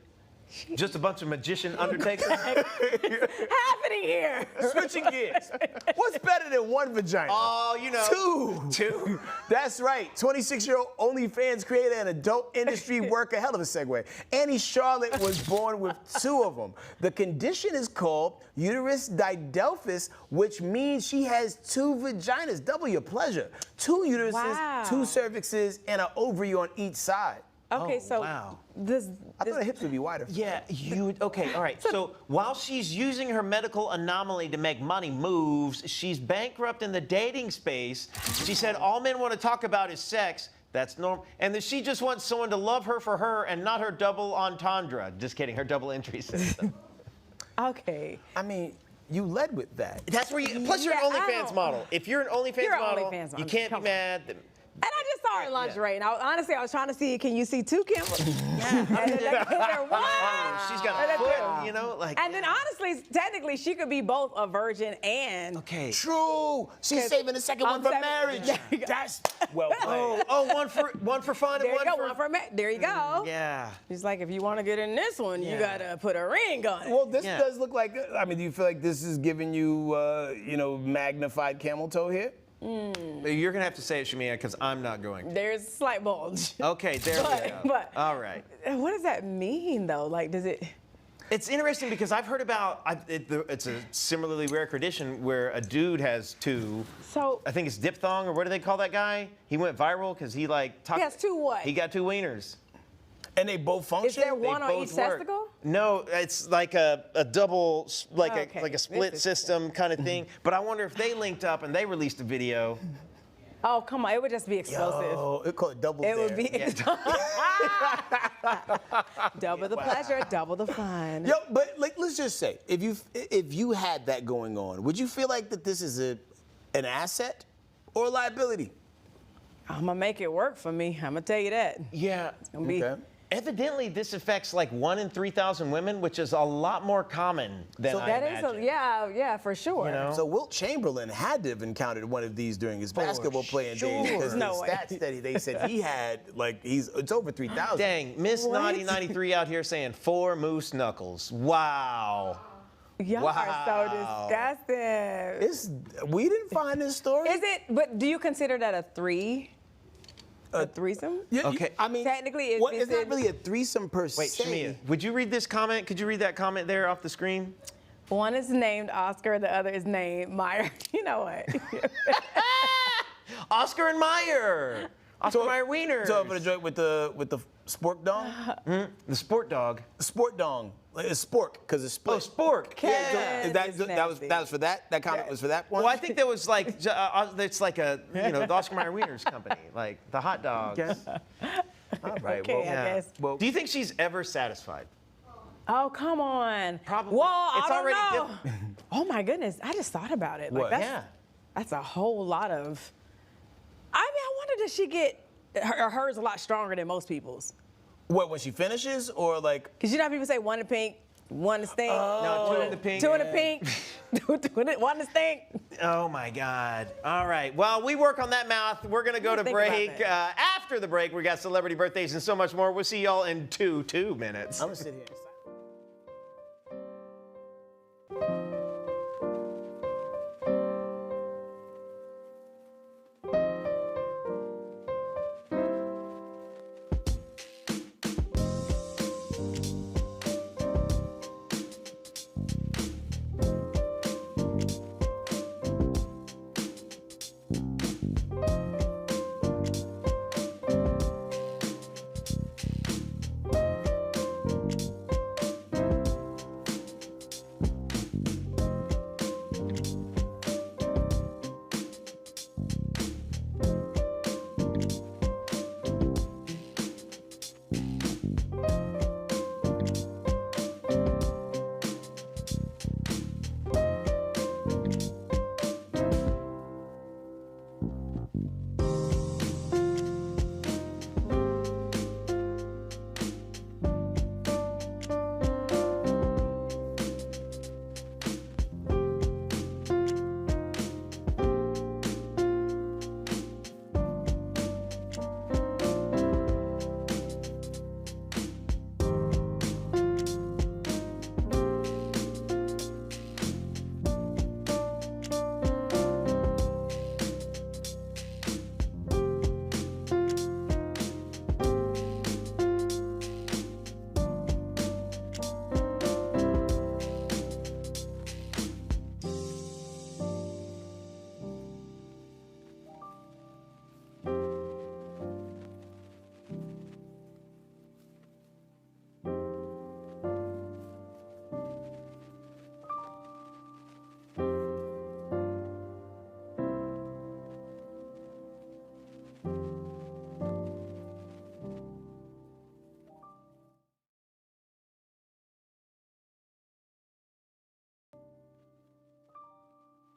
Just a bunch of magician undertakers. Happening here. Switching gears. What's better than one vagina? Oh, you know. Two. That's right. 26-year-old OnlyFans creator and adult industry worker. Hell of a segue. Annie Charlotte was born with 2 of them. The condition is called uterus didelphys, which means she has 2 vaginas. Double your pleasure. 2 uteruses, Wow. 2 cervixes, and an ovary on each side. Okay, Oh, so wow. I thought her hips would be wider. Yeah, okay, all right. So while she's using her medical anomaly to make money moves, she's bankrupt in the dating space. She said all men want to talk about is sex. That's normal. And that she just wants someone to love her for her and not her double entendre. Just kidding, her double entry system. Okay. I mean, you led with that. That's where you, plus you're an OnlyFans model. If you're an OnlyFans model, you can't be mad. And I just saw her in lingerie, and honestly, I was trying to see, can you see 2 cameras? Yeah. And then She's got a foot, you know, like. And then honestly, technically, she could be both a virgin and. Okay. True. She's saving the second one for marriage. That's well played. one for fun There and you go, one for. there you go. Yeah. He's like, if you want to get in this one, you gotta put a ring on it. Well, this does look like. I mean, do you feel like this is giving you, magnified camel toe here? You're gonna have to say it, Shamea, because I'm not going to. There's a slight bulge. Okay, there we go. But all right. What does that mean, though? Like, does it? It's interesting because I've heard about it's a similarly rare condition where a dude has 2. So I think it's diphthong, or what do they call that guy? He went viral because he like talked. He has 2 what? He got 2 wieners. And they both function? Is there one on each testicle? No, it's like a double, like Okay. a split system kind of thing. But I wonder if they linked up and they released a video. Oh, come on. It would just be explosive. Oh, it called double. It would be double the pleasure, double the fun. Yo, but like, let's just say, if you had that going on, would you feel like that this is an asset or a liability? I'm gonna make it work for me. I'm gonna tell you that. Yeah. It's gonna be. Evidently, this affects like 1 in 3,000 women, which is a lot more common than I imagine. Yeah, for sure. You know? So Wilt Chamberlain had to have encountered one of these during his basketball playing days because No the way. stats that they said he had, like it's over 3,000. Dang, Miss Naughty 93 out here saying 4 moose knuckles. Wow. Y'all are so disgusting. We didn't find this story. Is it? But do you consider that a threesome? Yeah, Okay. I mean, technically, it's not really a threesome per Wait, se. Shamea, would you read this comment? Could you read that comment there off the screen? One is named Oscar, the other is named Meyer. You know what? Oscar and Meyer. Oscar Meyer Wiener. So for the joint with the spork dong? The sport dog. Sport dong. Like, it's spork because it's split. Oh, spork. Yeah. That was for that. That comment was for that one. Well, I think that was like it's like a the Oscar Mayer Wiener's company, like the hot dogs. All right. Okay, I guess. Well, do you think she's ever satisfied? Oh, come on. Probably. Well, It's I already don't know. Oh my goodness, I just thought about it. What? That's a whole lot of. I mean, I wonder, does she get hers a lot stronger than most people's? What, when she finishes, or like? Because you know how people say 1 to pink, 1 to stink. No, 2 in the pink. 2 in the pink, 1 to stink. Oh my God. All right. Well, we work on that math. We're gonna go to Think about break. that. After the break, we got celebrity birthdays and so much more. We'll see y'all in 2 minutes. I'm gonna sit here.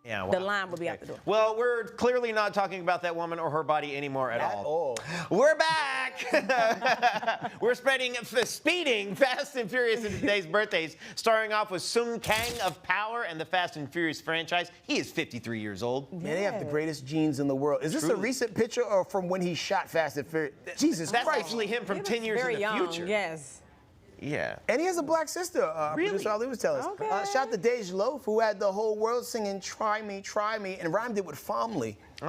Yeah, wow. the line would be out the door. Well, we're clearly not talking about that woman or her body anymore at all. We're back. We're speeding Fast and Furious in today's birthdays, starting off with Sung Kang of Power and the Fast and Furious franchise. He is 53 years old. Yeah, they have the greatest genes in the world. Is this a recent picture or from when he shot Fast and Furious? Jesus That's Christ. actually him from 10 years in the future. Yes. Yeah. And he has a black sister, Really? producer Ali was telling us. Okay. Shot the Dej Loaf, who had the whole world singing Try Me, Try Me, and rhymed it with Family. She's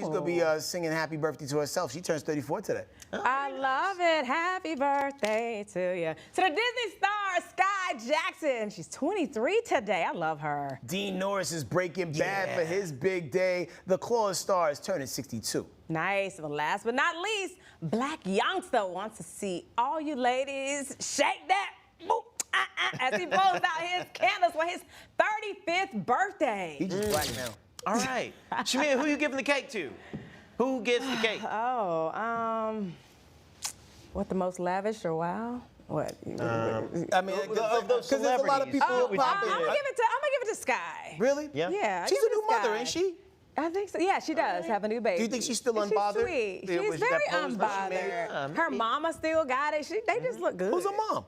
going to be singing Happy Birthday to herself. She turns 34 today. I love it. Happy birthday to you. To the Disney star, Sky Jackson. She's 23 today. I love her. Dean Norris is breaking bad for his big day. The Claws star is turning 62. Nice. And last but not least, Black Youngster wants to see all you ladies shake that boop, as he blows out his candles for his 35th birthday. He's just black now. All right. Shamea, who you giving the cake to? Who gets the cake? What, the most lavish or wow? What? I mean, of those because there's a lot of people I'm popping. gonna give it to Sky. Really? Yeah. Yeah. She's give a it to new mother, Sky. ain't she? I think so. Yeah, she does have a new baby. Do you think she's still And unbothered? She's sweet. Yeah, She's was that very pose that she made? unbothered. Her mama still got it. They just look good. Who's her mom?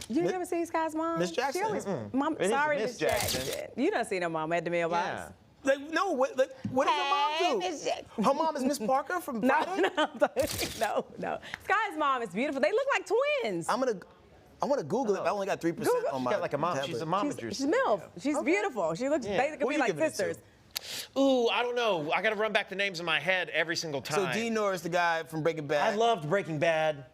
You never see Sky's mom? Miss Jackson? She always, It is sorry, Miss Miss Jackson. You don't see her mom at the mailbox. Yeah. Like, no, what does her mom do? Miss Jackson. Her mom is Miss Parker from Friday? No. Sky's mom is beautiful. They look like twins. I want to Google it. I only got 3% on my She's got like a mom. tablet. She's a momager. She's MILF. She's beautiful. She looks, they could Who be you like giving it to? sisters. Ooh, I don't know. I got to run back the names in my head every single time. So Dean Norris, the guy from Breaking Bad. I loved Breaking Bad.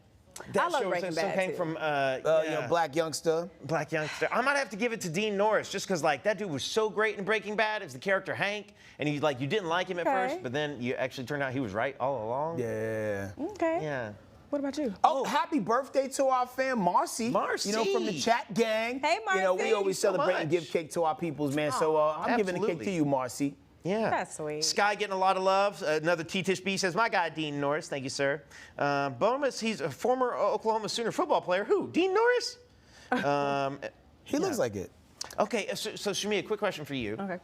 I love Breaking Bad, came too. from you know, Black Youngster. Black Youngster. I might have to give it to Dean Norris just because, like, that dude was so great in Breaking Bad as the character Hank, and you didn't like him at first, but then you actually turned out he was right all along. Yeah. Okay. Yeah. What about you? Oh, happy birthday to our fan, Marcy. Marcy. You know, from the chat gang. Hey, You know, we Marcy. always so celebrate and much. give cake to our peoples, man. So I'm giving the cake absolutely. to you, Marcy. Yeah. That's sweet. Sky getting a lot of love. Another T-Tish B says, my guy, Dean Norris. Thank you, sir. Bonus, he's a former Oklahoma Sooner football player. Who? Dean Norris? He looks like it. Okay, so Shamea, quick question for you. Okay.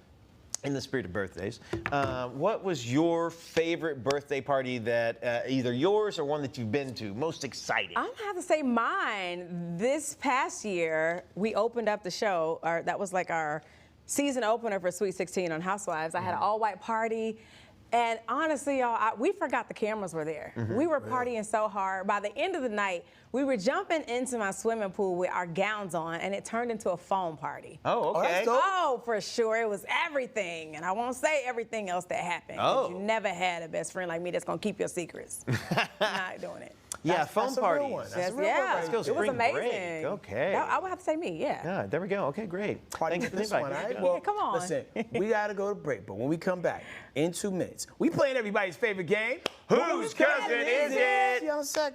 In the spirit of birthdays, what was your favorite birthday party that either yours or one that you've been to, most exciting? I'm gonna have to say mine. This past year, we opened up the show, that was like our season opener for Sweet 16 on Housewives. I had an all-white party. And honestly, y'all, we forgot the cameras were there. We were partying so hard. By the end of the night, we were jumping into my swimming pool with our gowns on, and it turned into a foam party. Oh, okay. Oh, for sure. It was everything. And I won't say everything else that happened. 'Cause you never had a best friend like me that's going to keep your secrets. Not doing it. Yeah, foam that's a real parties. one. That's Yes, a real yeah. one. Let's go It was spring amazing. break. Okay. I would have to say me, yeah. Yeah, there we go. Okay, great. Party Thanks with for the this one, invite. all right? Yeah. Well, come on. Listen, we got to go to break, but when we come back, in 2 minutes, we playing everybody's favorite game. Whose cousin is it? See you in a sec.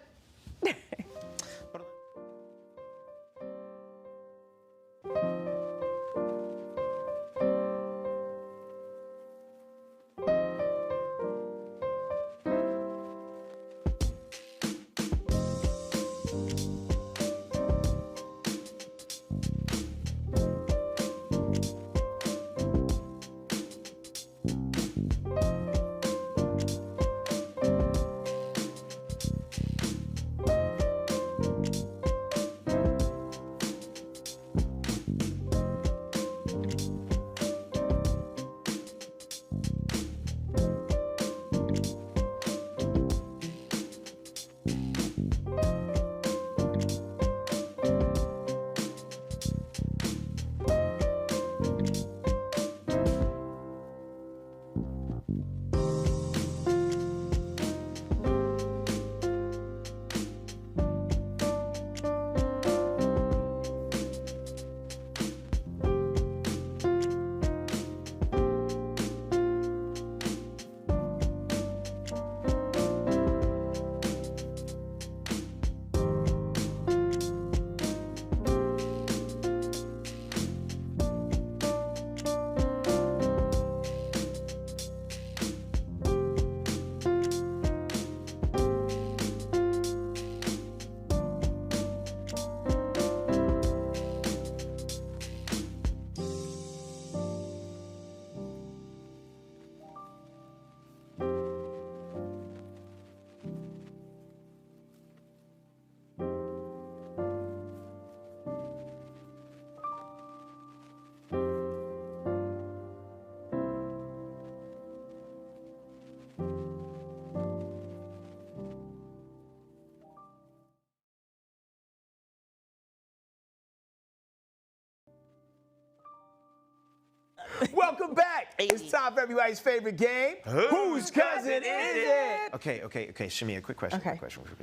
We're back. It's time for everybody's favorite game. Whose cousin is it? Okay, Shamea, quick question.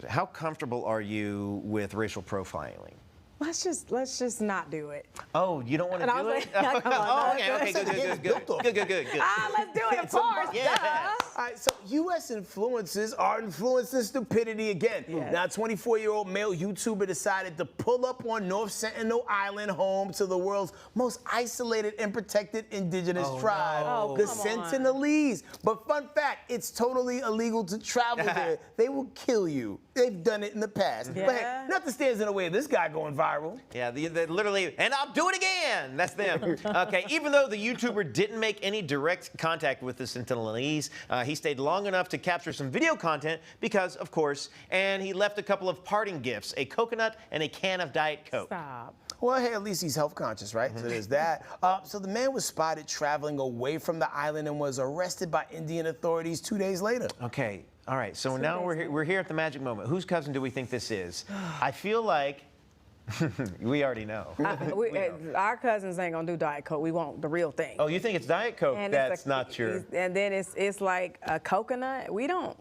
How comfortable are you with racial profiling? Let's just not do it. Oh, you don't want to do it? Come on, Okay, good. Let's do it, of course. Yeah. All right, so U.S. influences are influencing stupidity again. Yes. Now, a 24-year-old male YouTuber decided to pull up on North Sentinel Island, home to the world's most isolated and protected indigenous tribe, the Sentinelese. But fun fact, it's totally illegal to travel there. They will kill you. They've done it in the past. Yeah. But hey, nothing stands in the way of this guy going viral. Yeah, they literally, and I'll do it again. That's them. Okay, even though the YouTuber didn't make any direct contact with the Sentinelese, he stayed long enough to capture some video content because, of course, and he left a couple of parting gifts, a coconut and a can of Diet Coke. Stop. Well, hey, at least he's health conscious, right? So there's that. So the man was spotted traveling away from the island and was arrested by Indian authorities 2 days later. Okay, all right, so now we're here at the magic moment. Whose cousin do we think this is? I feel like we already know. Our cousins ain't gonna do Diet Coke. We want the real thing. Oh, you think it's Diet Coke? And That's not your. And then it's like a coconut. We don't.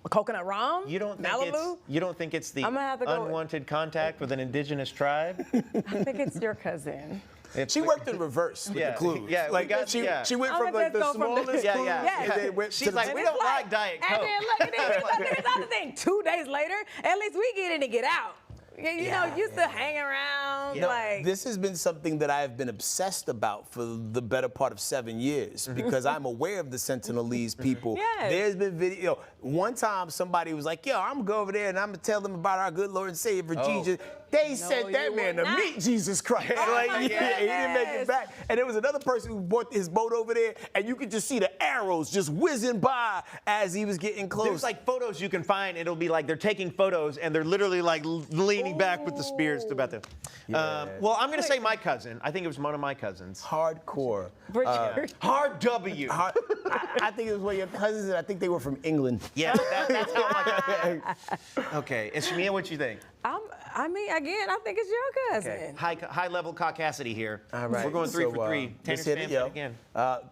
A coconut rum? You don't think Malibu? you don't think it's the I'm gonna have to go unwanted contact with an indigenous tribe? I think it's your cousin. She worked in reverse with the clues. Yeah, like she went from like the smallest clues. Yes. And then went She's to like, we don't like Diet Coke. And then look at this other thing. 2 days later, at least we get in and get out. You know, used to hang around. Like this has been something that I have been obsessed about for the better part of 7 years because I'm aware of the Sentinelese people. Yes. There's been video. One time somebody was like, yo, I'm gonna go over there and I'm gonna tell them about our good Lord and Savior Jesus. They sent that man to meet Jesus Christ. He didn't make it back. And there was another person who brought his boat over there and you could just see the arrows just whizzing by as he was getting close. There's like photos you can find. It'll be like they're taking pose and they're literally like leaning back with the spears about them. Well, I'm gonna say my cousin. I think it was one of my cousins. Hardcore. Hard W. I think it was one of your cousins and I think they were from England. Yeah, that's how my cousin. Okay, and Shamea, what you think? I mean, again, I think it's your cousin. Okay. High level caucasity here. All right. We're going 3 for 3. Let's hit it, again.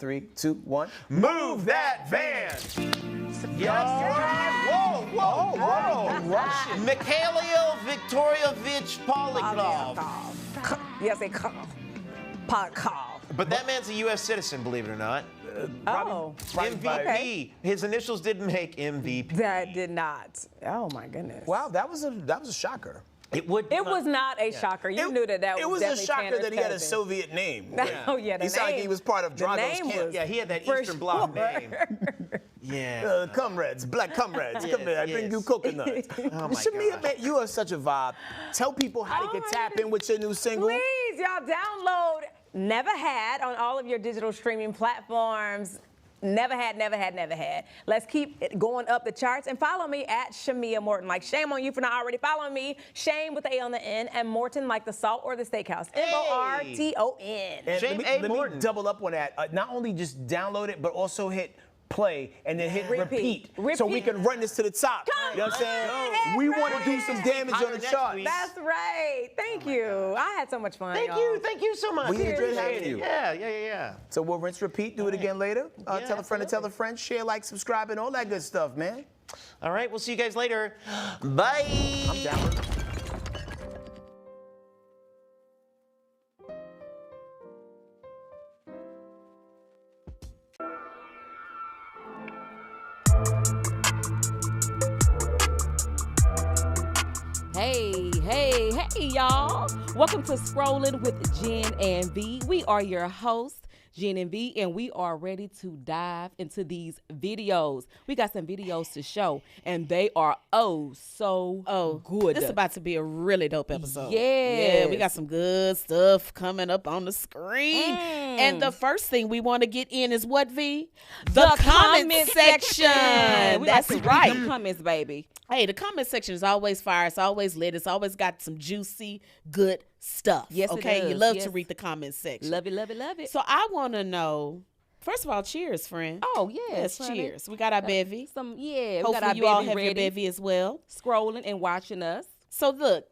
3, 2, 1. Move that van. Yes. Whoa. Russian. Mikhail Viktorievich Polyakov. Yes, they call. Polyakov. But that man's a U.S. citizen, believe it or not. MVP. Okay. His initials didn't make MVP. That did not. Oh my goodness. Wow, that was a shocker. It was not a shocker. You knew that was. It was a shocker that he had a Soviet name. Oh yeah, he sounded like he was part of Drago's camp. Yeah, he had that Eastern Bloc name. Yeah. Comrades, black comrades, come here. I bring you coconuts. Oh my Shamea, man, you are such a vibe. Tell people how they can tap in with your new single. Please, y'all download Never Had on all of your digital streaming platforms. Never had. Let's keep it going up the charts and follow me at Shamea Morton. Like, shame on you for not already following me. Shame with the A on the end and Morton like the salt or the steakhouse. M-O-R-T-O-N. Let me double up on that. Not only just download it, but also hit play and then hit repeat. So we can run this to the top. You know what I'm saying? We want to do some damage on the chart. That's right. Thank you. I had so much fun. Thank you so much. We enjoyed having you. Yeah. So we'll rinse, repeat, do it again later. Tell a friend to tell a friend, share, like, subscribe, and all that good stuff, man. All right, we'll see you guys later. Bye. I'm down. Hey, y'all. Welcome to Scrolling with Jen and V. We are your hosts, Jen and V, and we are ready to dive into these videos. We got some videos to show, and they are so good. This is about to be a really dope episode. Yes. Yeah, we got some good stuff coming up on the screen. And the first thing we want to get in is what, V? The comment section. That's right. The comments, baby. Hey, the comment section is always fire. It's always lit. It's always got some juicy, good stuff. Yes, okay? it does. You love to read the comment section. Love it. So I want to know, first of all, cheers, friend. Oh, yes, cheers. We got our bevy. We Hopefully got our you all bevy have ready. your bevy as well. Scrolling and watching us. So look,